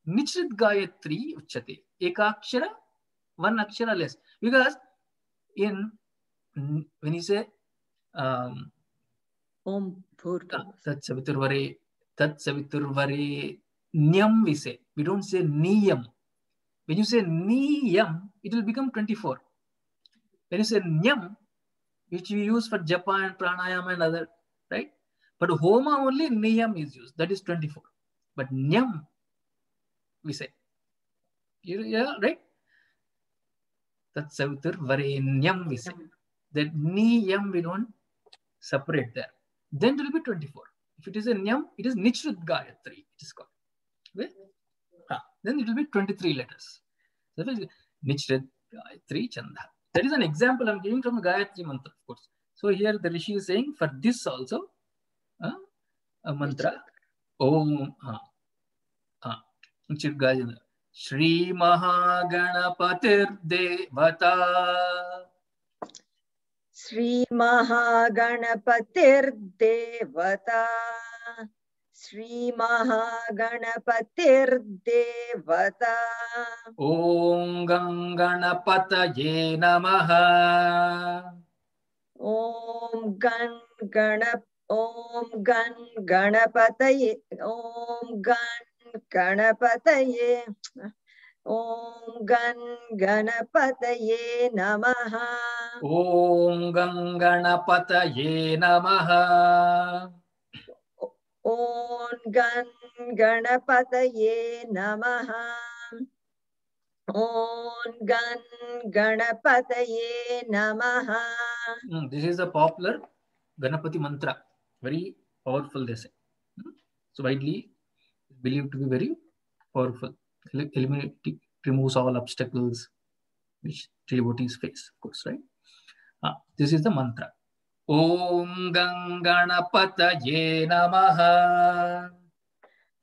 Nishrad Gayatri Uchate. Ekakshara, one akshara less. Because when you say Om Bhurva Tat Saviturvare Nyam, we say. We don't say Niyam. When you say Niyam, it will become 24. When you say Nyam, which we use for japa and pranayama and other, right? But homa only Niyam is used. That is 24. But Nyam, we say. Yeah, right? Tat Saviturvarenyam, we say. That Niyam, we don't separate there. Then it will be 24. If it is a Nyam, it is Nishrad Gayatri, it is called. Okay? Then it will be 23 letters. So Nishrad Gayatri Chanda. That is an example I'm giving from the Gayatri mantra, of course. So here the Rishi is saying for this also, a mantra, Om, Shri Mahaganapatir Devata. Shri Mahaganapatir Devata. Shri Mahaganapatir Devata. Om Ganganapataye Namaha. Om Ganapataye. Om Ganapataye. Om Ganapataye Namaha. Om Ganganapataye Namaha. Om Ganapataye Namaha. Om Ganapataye Namaha. This is a popular Ganapati mantra. Very powerful, they say. So widely believed to be very powerful. Eliminating, removes all obstacles which devotees face, of course, right? This is the mantra. Om Ganganapataye Namaha.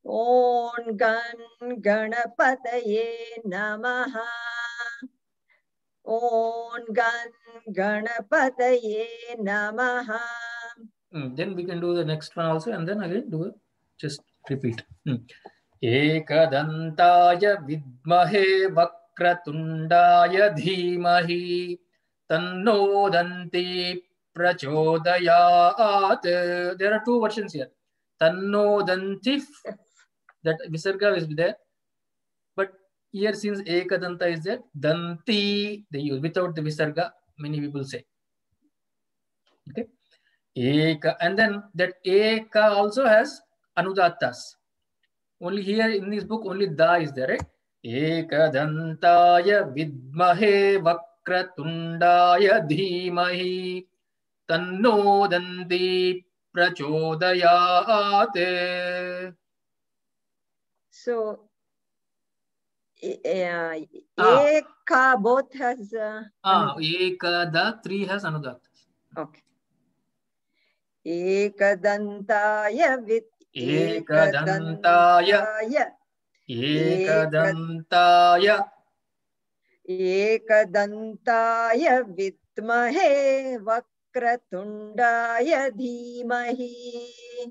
Om Ganapataye Namaha. Om Ganapataye Namaha. Then we can do the next one also, and then again do it. Just repeat. Ekadantaya vidmahe vakratundaya dhimahi tanno danti prachodayat. There are two versions here. Tanno danti, that visarga is there, but here since ekadanta is there, danti they use without the visarga. Many people say. Okay. Eka, and then that eka also has anudattas. Only here in this book, only da is there, right? Ekadantaya vidmahe vakratundaya dhimahi tanno danti prachodayat. So, eka both has. Ekada, three has anudattas. Okay. Ekadantaya Ekadantaya vidmahe vakratundaya dhimahi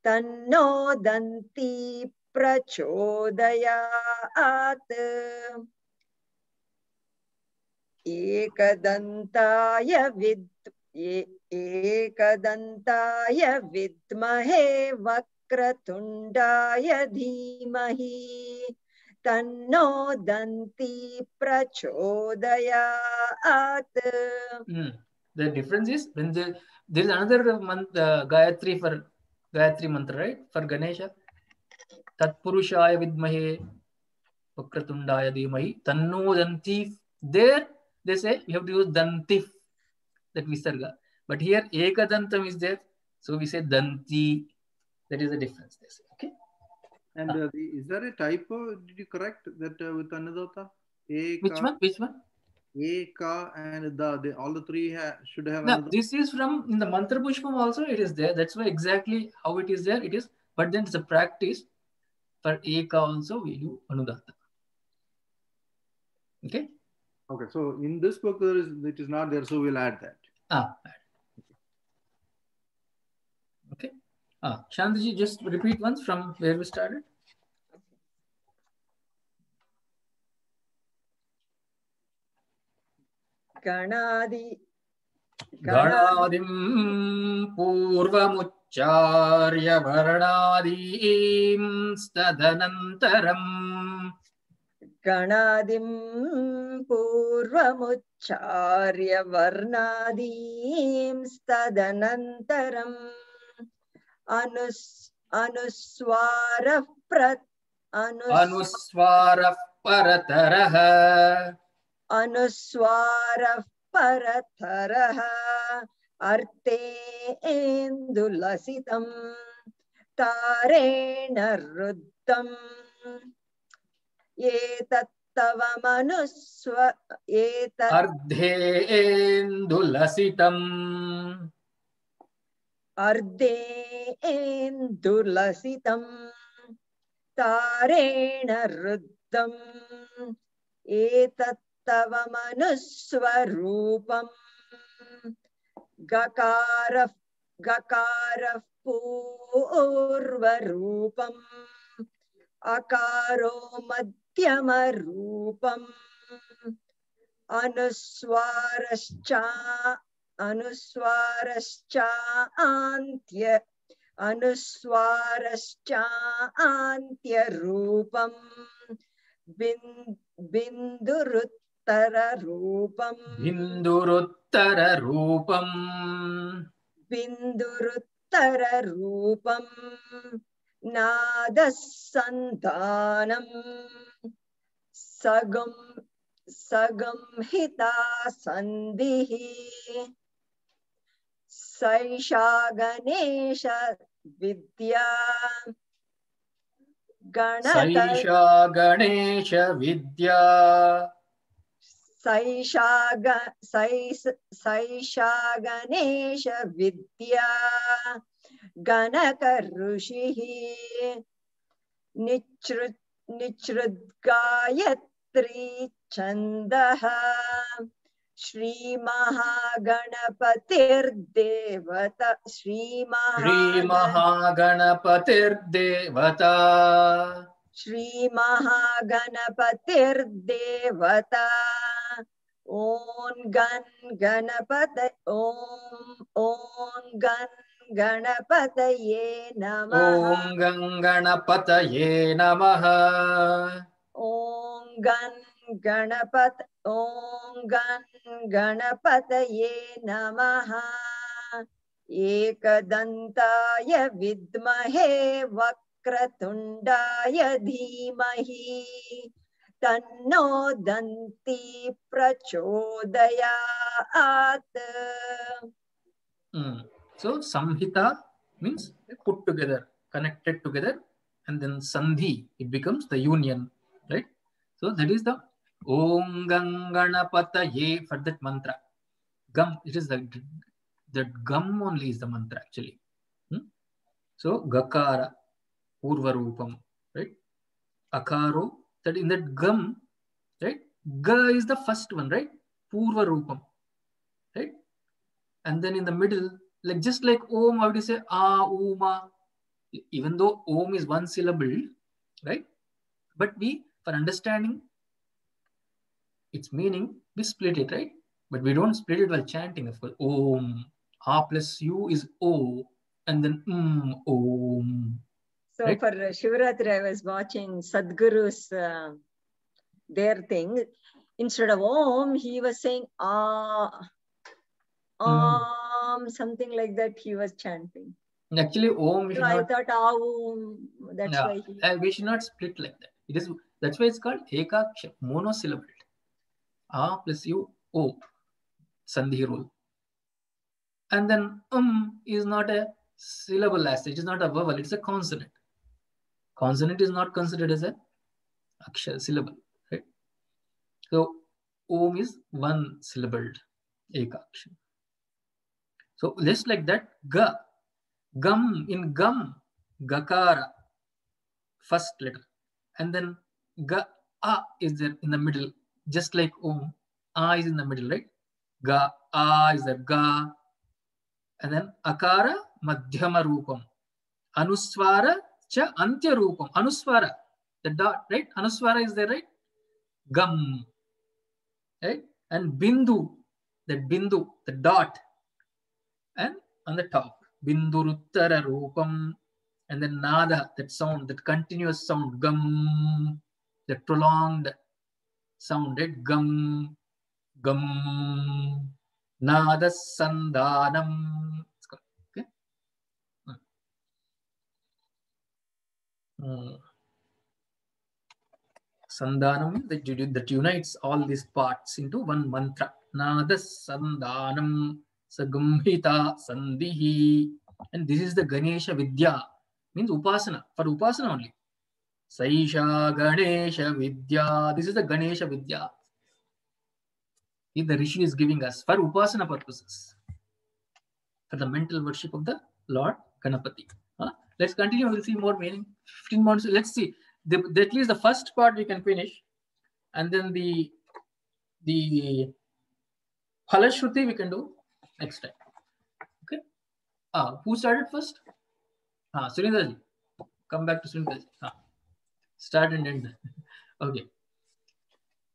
tanno danti prachodayat. Ekadantaya vidmahe vakratundaya dhimahi tanno danti prachodayat. The difference is when there is another Gayatri for Gayatri mantra, right? For Ganesha, Tatpurushaya vidmahe vakratundaya dhimahi tanno danti. There they say you have to use dantif, that visarga. But here ekadantam is there, so we say danti. That is the difference, they say. Okay. And is there a typo? Did you correct that with anudata? Which one? Which one? Eka and da. All the three should have. No, this is from in the mantra pushpam also. It is there. That's why exactly how it is there. It is. But then it's a practice. For eka also we do anudatta. Okay. Okay. So in this book it is not there. So we'll add that. Okay. Shantaji, just repeat once from where we started. Ganadim purvamucharya varnadim stadanantaram. Ganadim purvamucharya varnadim stadanantaram anuswara parataraha anuswara parataraha arte endulasitam tarena ruddam ardhe endulasitam tarena ruddam etattava manuswarupam gakara purvarupam akaro madhyama rupam anuswarascha antya rupam binduruttara rupam nadasantanam sagam hita sandhihi सैषा Ganesh विद्या सैषा गणेश विद्या सैषा गणेश विद्या गणक ऋषिः निच्छृद्गायत्री छन्दः श्रीमहागणपतिर्देवता श्रीमहागणपतिर्देवता ॐ गणपतये नमः ॐ गणपतये नमः ॐ गणपतये नमः एकदन्ताय विद्महे वक्रतुण्डाय धीमहि तन्नो दन्ती प्रचोदयात्. So Samhita means put together, connected together, and then Sandhi, it becomes the union, right? So that is the Om Ganganapataye for that mantra. Gam, it is that Gam only is the mantra actually. So Gakara, Purva Rupam, right? Akaro, that in that Gam, right? Ga is the first one, right? Purva Rupam, right? And then in the middle, like just like Om, how do you say Uma? Even though Om is one syllable, right? But we, for understanding its meaning, we split it, right? But we don't split it while chanting, of course. Om, A plus U is O, and then Om. So right? for Shivratri, I was watching Sadhguru's their thing. Instead of Om, he was saying something like that he was chanting. Actually, Om, we So should I not, thought that's why we should not split like that. It is, that's why it's called Ekaksha, monosyllable. A plus U, O, Sandhi rule. And then is not a syllable as such, it is not a vowel, it's a consonant. Consonant is not considered as a akshara, syllable, right? So Om is one syllabled Ekakshara. So just like that, Ga, Gum, in Gum, Gakara, first letter. And then Ga, A is there in the middle, just like Om, A is in the middle, right? Ga, A is the Ga. And then Akara, Madhyama Rupam. Anuswara, Cha, Antya Rupam. Anuswara, the dot, right? Anuswara is there, right? Gum, right? And Bindu, that Bindu, the dot. And on the top, Binduruttara Rupam. And then Nada, that sound, that continuous sound, Gum, that prolonged sound, right? Gum, Gum, Nada Sandhanam. Okay. Sandhanam that unites all these parts into one mantra. Nada Sandhanam Sagumhita Sandhihi. And this is the Ganesha Vidya, means Upasana, for Upasana only. Saisha Ganesha Vidya. This is the Ganesha Vidya. The Rishi is giving us for Upasana purposes, for the mental worship of the Lord Ganapati. Let's continue, we'll see more meaning. 15 months, let's see. At least the first part we can finish. And then the Phalashruti we can do next time. Okay. Who started first? Surindraji. Come back to Surindraji. Start and end. Okay.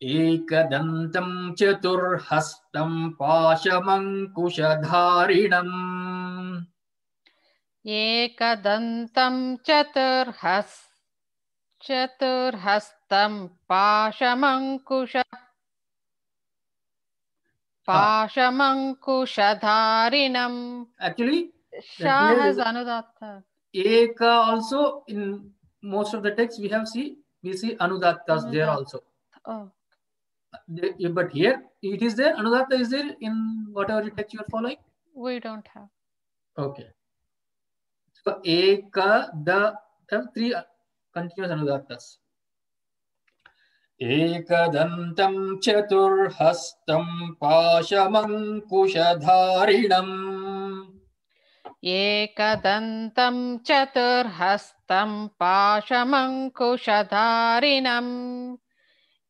Ekadantam chaturhastam pashamankushadharinam. Ekadantam chaturhastam pashamankushadharinam. Actually, Shah has Anudatta. Eka also, in most of the texts we see Anudattas there also. Oh. But here it is there, Anudatta is there in whatever text you are following. We don't have. Okay. So eka the three continuous anudattas. Ekadantam chaturhastam pashamankushadharinam. Ekadantam chaturhastam pashamankushadharinam.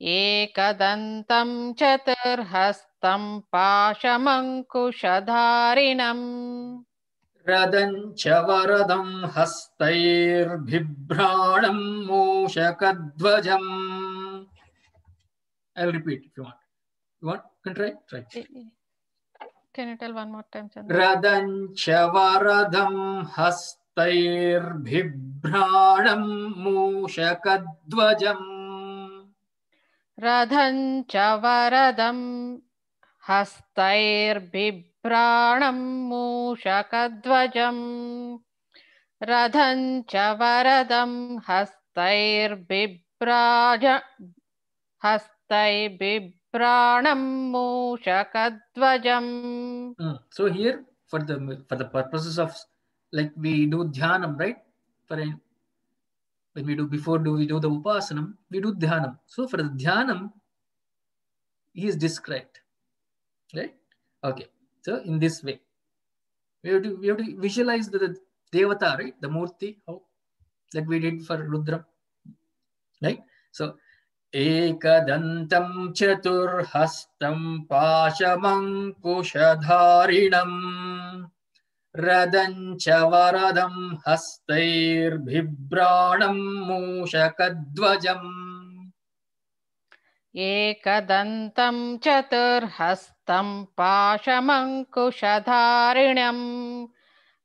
Ekadantam chaturhastam pashamankushadharinam. Radancha varadam hastair-bhibranam moshakadvajam. I'll repeat if you want. You want? Can try? Try. Can you tell one more time, Chandra? Radancha varadam hastair-bhibranam moshakadvajam. Radhancha varadam hastair-bibranam mushakadvajam. Radhancha varadam hastair-bibranam mushakadvajam. So here, for the purposes of, like we do dhyanam, right? When we do the upasanam, we do dhyanam. So for the dhyanam, he is described, right? Okay. So in this way, we have to visualize the devata, right? The murti, how that we did for Rudra, right? So ekadantam chaturhastam pashamankushadharinam radancha varadam hastair-bhibranam moshakadvajam. Ekadantam chaturhastam pashamankushadharinam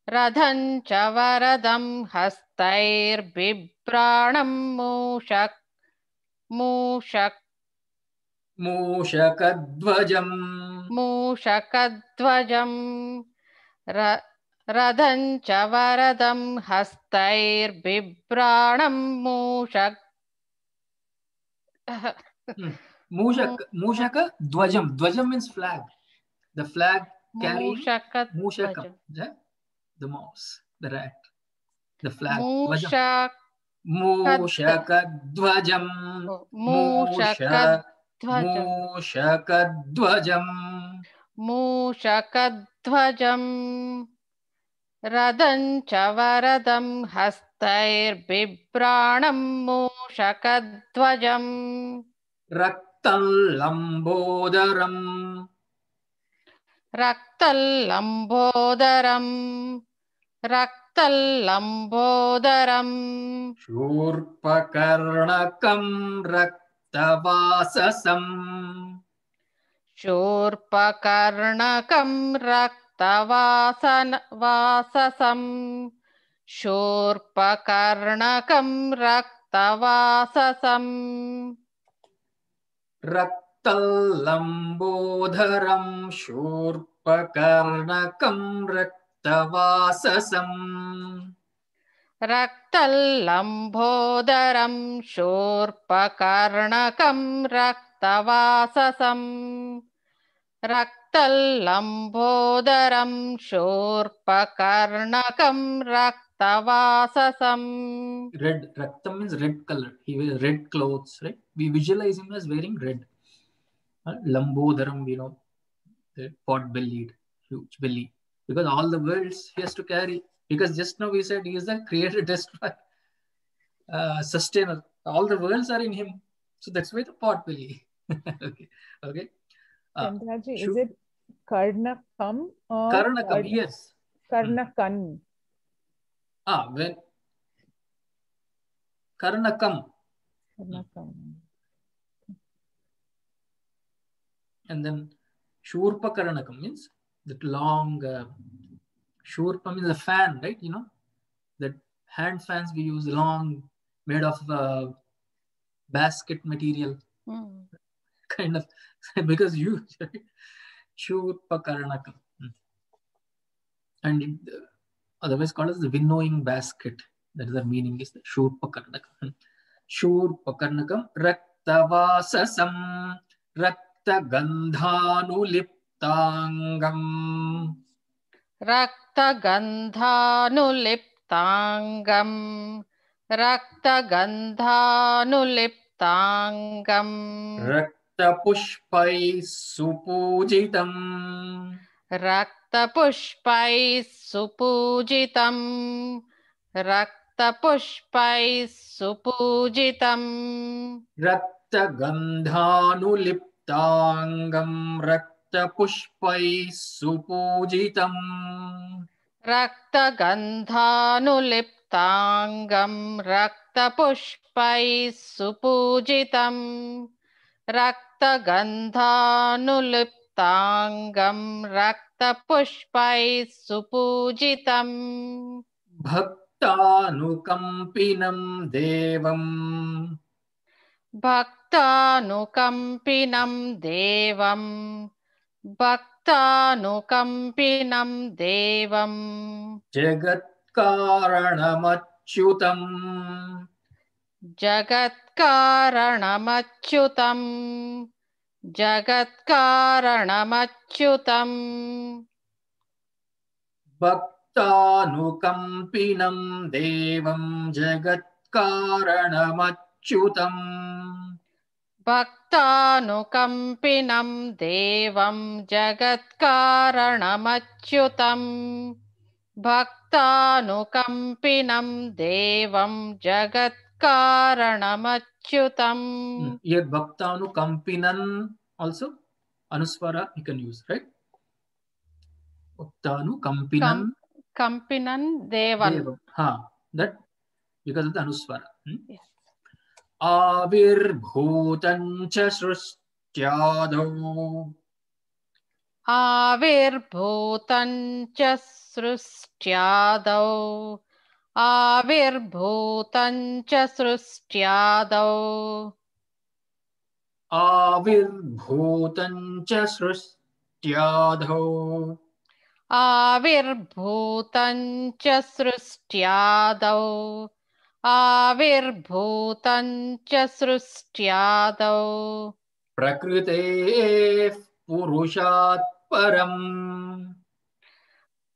radhancha varadam hastair-bibranam mushakadvajam. Radhancha varadam hastair-bibranam Mushaka dvajam. Dvajam means flag. The flag carrying mushakadvajam. The mouse, the rat, the flag. Mushakadvajam. Mushakadvajam. Radhancha varadam hastair-bibranam mushakadvajam. Raktalambodaram. Raktalambodaram. Shurpakarnakam raktavasasam. Shurpakarnakam raktavasasam. Shurpakarnakam raktavasasam. Raktalambodaram shurpakarnakam raktavasasam. Raktalambodaram shurpakarnakam raktavasasam. Raktalambodaram shurpakarnakam raktavasasam. Red, raktam means red color. He wears red clothes, right? We visualize him as wearing red. Lambodaram, we know, the pot-bellied, huge belly. Because all the worlds he has to carry. Because just now we said he is the creator, destroyer, sustainer. All the worlds are in him. So that's why the pot-belly. Okay. Chandraji, is it Karnakam or Karnakam, yes. Karnakan? When Karnakam. And then Shurpa Karnakam means that long, Shurpa means a fan, right? You know, that hand fans we use, long, made of basket material. Kind of, because you Shurpa Karnakam. And it, otherwise called as the winnowing basket. That is the meaning, is the Shurpa Karnakam. Shurpa Karnakam Raktavasasam Raktagandhanuliptangam. रक्तगन्धानुलिप्ताङ्गम् रक्तगन्धानुलिप्ताङ्गम् रक्तपुष्पैः सुपूजितम् रक्तपुष्पैः सुपूजितम् रक्तपुष्पैः सुपूजितम् रक्तगन्धानुलिप्ताङ्गम् रक्तपुष्पैः सुपूजितम् रक्तगन्धानुलिप्ताङ्गम् रक्तपुष्पैः सुपूजितम् रक्तगन्धानुलिप्ताङ्गम् रक्तपुष्पैः सुपूजितम् भक्तानुकम्पिनं देवम् भक्तानुकम्पिनं देवम् भक्तानुकम्पिनं देवम् जगत्कारणमच्युतम् जगत्कारणमच्युतम् जगत्कारणमच्युतम् भक्तानुकम्पिनं देवं जगत्कारणमच्युतम् भक्तानुकम्पिनं देवं जगत्कारणमच्युतम् भक्तानुकम्पिनं देवं जगत्कारणमच्युतम् Here bhaktanukampinan also anuswara you can use, right? Bhaktanukampinan Kampinan devan. That because of the anuswara. Yes. Avirbhutan cha srishtyadau Avirbhutan cha srishtyadau Avirbhutan cha srishtyadau Avirbhutan cha srishtyadau Avirbhutan cha srishtyadau Avirbhutan cha srishtyadau Prakrite purushat param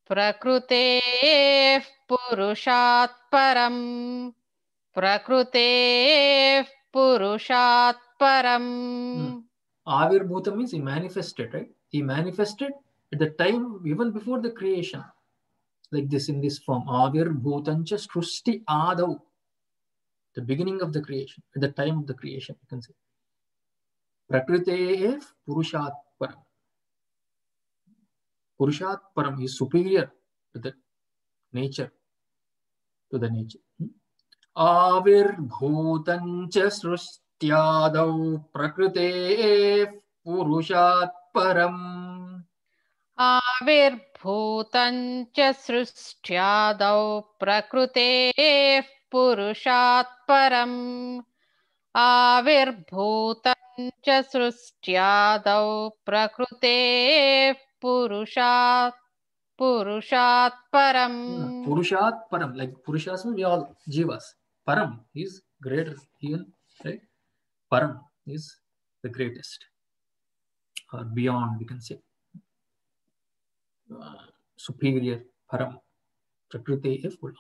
Prakrute purushat param Prakrute purushat param Avirbhuta means he manifested, right? He manifested at the time even before the creation, like this in this form. Avirbhutancha srushti adau, the beginning of the creation, at the time of the creation, you can say. Prakrite purushat param. Purushat param is superior to the nature, Avirbhutancha srushtyadau prakrite purushat param. Avirbhutan cha srishtyadau prakrute purushat param Avirbhutan cha srishtyadau prakrute purushat param. Purushat param, like Purushas means we all jivas. Param is greater even, right? Param is the greatest or beyond, we can say. Superior param. Prakriti is full.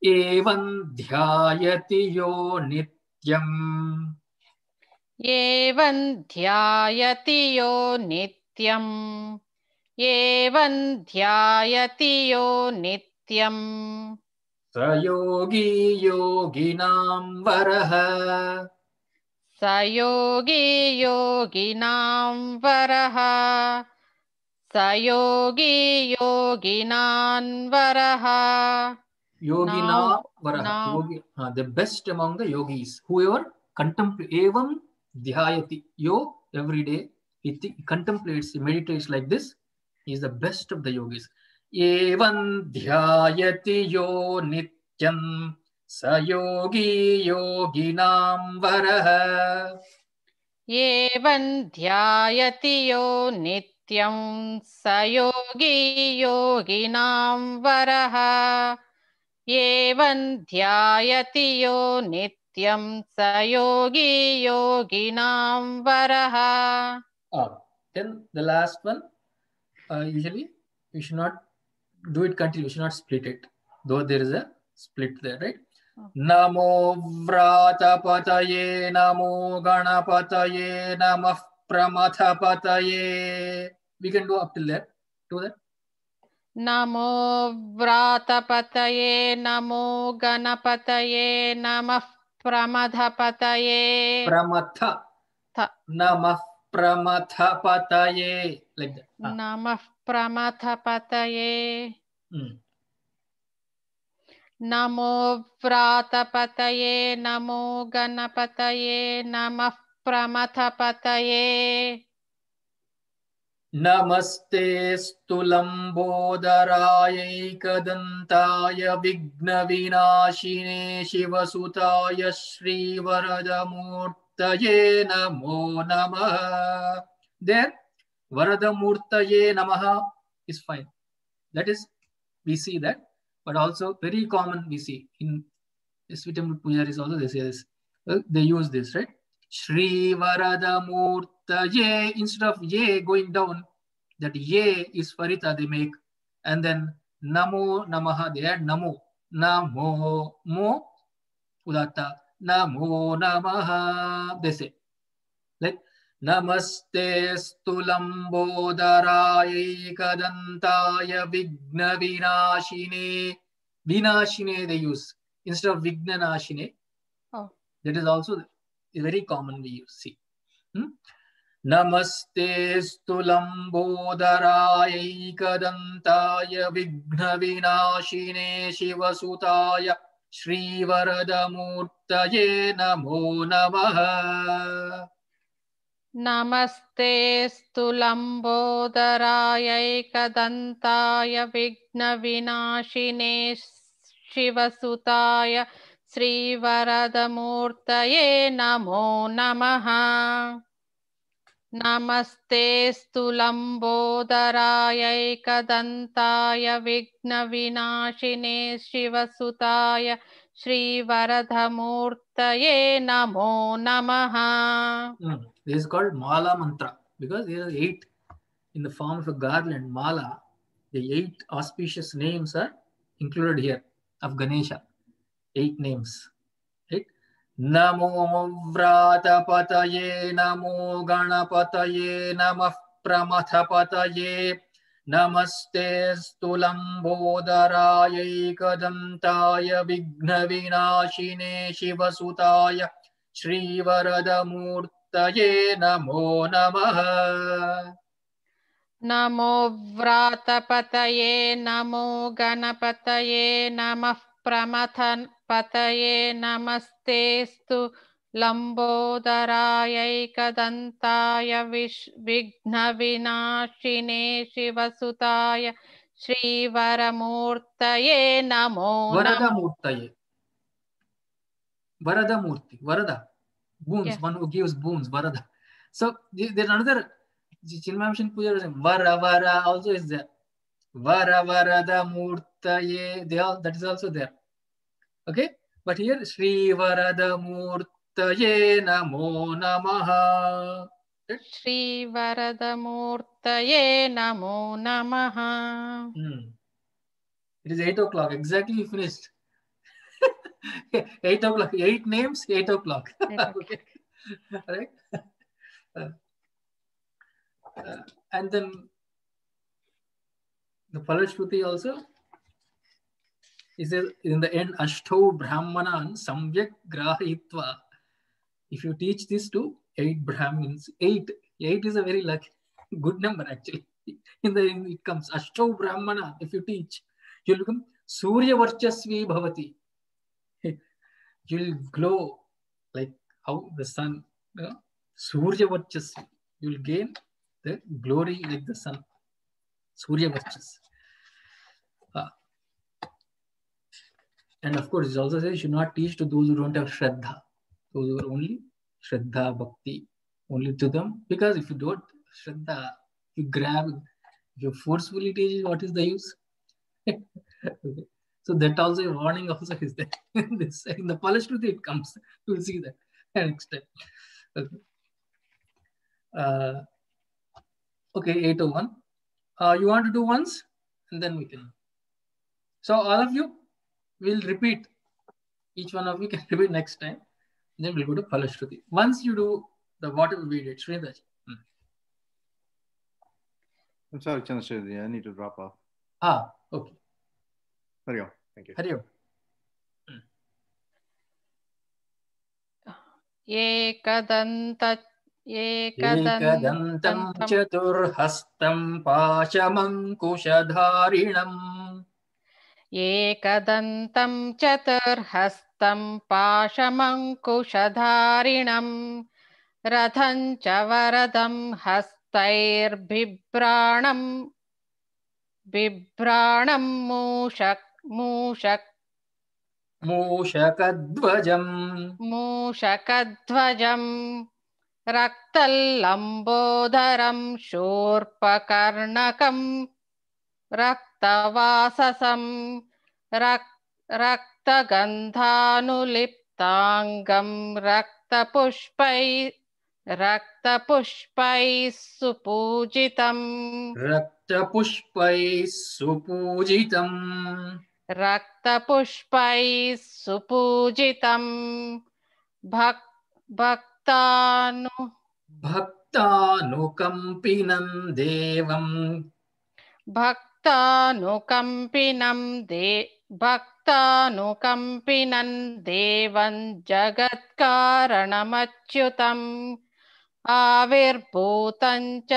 Evan dhyayati yo nityam. Evan dhyayati yo nityam. Evan dhyayati yo nityam. Sayogi yoginam varaha. Sayogi yoginam varaha. Sayogi yoginan varaha. Yogina varaha. Yogi, the best among the yogis. Whoever contemplates, evam dhyayati. Yo, every day, he contemplates, he meditates like this. He is the best of the yogis. Evam dhyayati yo nityam. Sayogi yoginam varaha. Evan dhyayati yo nityam sayogi yoginam varaha. Evan dhyayati yo nityam sayogi yoginam varaha. Then the last one, usually we should not do it continuously. You should not split it, though there is a split there, right? Namo Vratapataye, Namo Ganapataye, Namah Pramathapataye. We can do up till there. Do that. Namo Vratapataye, Namo Ganapataye, Namah Pramadhapataye. Pramatha. Namah Pramathapataye. Like that. Namah Pramathapataye. Namo Vratapataye, Namo Ganapataye, Namah Pramathapataye. Namaste Stulambodaraye Kadantaya Vigna Vinashine Shivasutaya Shri Varadamurtaye Namo Namaha. There, Varadamurtaye Namaha is fine. That is, we see that, but also very common we see in Svitamrit Pujaris also they say this. They use this, right? Shri Varadamurtaye, instead of ye going down, that ye is farita they make, and then Namo Namaha they add Namo. Namo Mo Udatta Namo Namaha they say. Like Namaste Stulambodaraye Kadantaya Vigna Vinashine. Vinashine they use instead of Vigna Nashine. Oh. That is also very common we use. See. Namaste Stulambodaraye Kadantaya Vigna Vinashine Shivasutaya Shri Varadamurtaye Namo Namaha. Namaste Stulambodaraye Kadantaya Vigna Vinashine Shivasutaya Sri Varadamurtaye Namo Namaha. Namaste Stulambodaraye Kadantaya Vigna Vinashine Shivasutaya Sri Varadamurtaye Namo Namaha. This is called Mala Mantra because there are 8 in the form of a garland, Mala. The 8 auspicious names are included here of Ganesha. 8 names. Right? Namo Vratapataye, Namo Ganapataye, Namah Pramathapataye, Namaste Stulambodaraye Kadantaya Vigna Vinashine Shivasutaya Shri Varadamurtaye Namo Namaha. Namo Vratapataye, Namo Ganapataye, Namah Pramathapataye, Namaste Stulambodaraye Kadantaya Vigna Vinashine Shivasutaya Shri Varamurtaye Namo Varadamurtaye. Varadamurti. Varada. Boons. Yes. One who gives boons. Varada. So there's another Chinmaya Puja. Vara Vara also is there. Vara Varadamurtaye. That is also there. Okay. But here Shri Varadamurtaye Namo Namaha. Shri Varadamurtaye Namo Namaha. It is 8 o'clock. Exactly we finished. 8 o'clock. 8 names, 8 o'clock. Okay. Right? And then the Palashruti also is in the end Ashtau Brahmanan Samyak Grahitva. If you teach this to 8 Brahmins, 8 is a very good number actually. It comes Ashtau Brahmana. If you teach, you'll become Surya Varchasvi Bhavati. You'll glow like how the sun, Surya Varchasvi. You'll gain the glory like the sun. Surya Varchas. And of course, it also says you should not teach to those who don't have Shraddha. Those who are only Shraddha, Bhakti, only to them. Because if you don't Shraddha, you grab, if you forcefully teach, what is the use? Okay. So that also a warning also is there. In the Palashruti it comes. You will see that next time. Okay, 801. You want to do once? And then we can So all of you will repeat. Each one of you can repeat next time. Then we'll go to Phalashruti. Once you do the whatever we did, Srinidhar. I'm sorry, Chandrasekhar, I need to drop off. Okay. Hari Om. Thank you. Hari Om. एकदन्तं चतुर्हस्तं पाशमङ्कुशधारिणम् एकदन्तं चतुर्हस्तं पाशमङ्कुशधारिणम् रथं च वरदं हस्तैर्बिभ्राणं मूषकध्वजं रक्तल्लम्बोदरं शूर्पकर्णकं रक्तवाससं रक्तगन्धानुलिप्ताङ्गं रक्तपुष्पैः सुपूजितम् भक्तानुकम्पिनं देवं जगत्कारणमच्युतम् आविर्भूतं च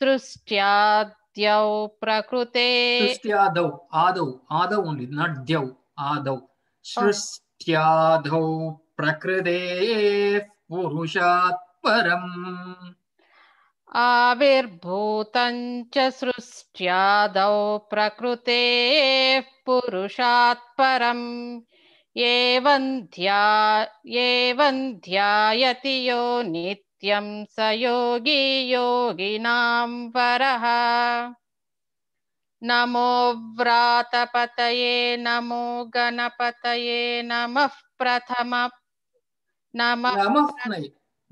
सृष्ट्याद्यौ प्रकृते आदौ only, not द्यौ आदौ सृष्ट्यादौ प्रकृते पुरुषात् परम् आविर्भूतं च सृष्ट्यादौ प्रकृतेः पुरुषात् परम् एवं ध्यायति यो नित्यं स योगी योगिनां वरः नमो व्रातपतये नमो गणपतये नमः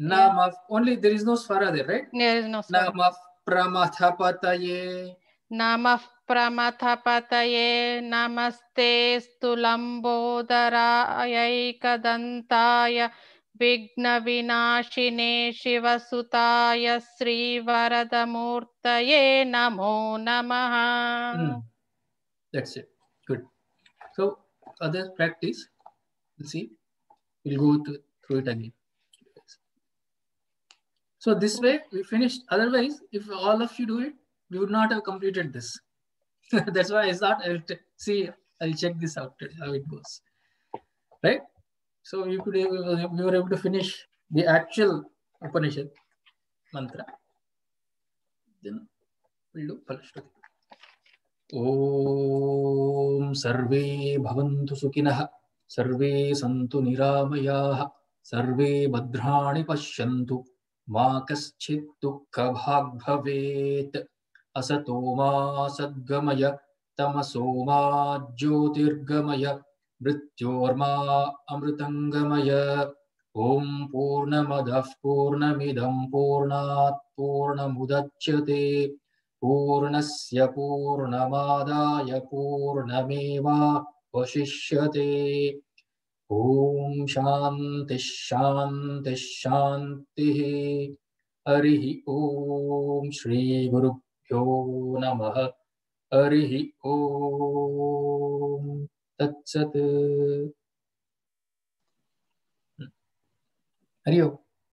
Namah, only there is no swara there, right? There is no swara. Namah Pramathapataye. Namah Pramathapataye. Namaste Stulambodharaya Vigna Vinashine Shivasutaya Sri Varadamurtaye Namo Namaha. That's it. Good. So other practice, we'll see. We'll go through it again. So this way we finished. Otherwise, if all of you do it, we would not have completed this. That's why I thought I'll check this out, how it goes. Right? So we were able to finish the actual Upanishad mantra. Then we'll do Phalashruti. Om Sarve Bhavantu Sukhinah Sarve Santu Niramayah Sarve Bhadrani Pashyantu Ma Kaschit Dukkha Bhag Bhavet Asato Ma Sadgamaya Tamaso Ma Jyotirgamaya Mrityorma Amritangamaya Om Purnamadah Purnamidam Purnat Purnamudachyate Purnasya Purnamadaya Purnameva Vashishyate. Om Shanti Shanti Shanti. Harihi Om Shri Gurubhyo Namaha. Harihi Om Tat Sat. Hari Om.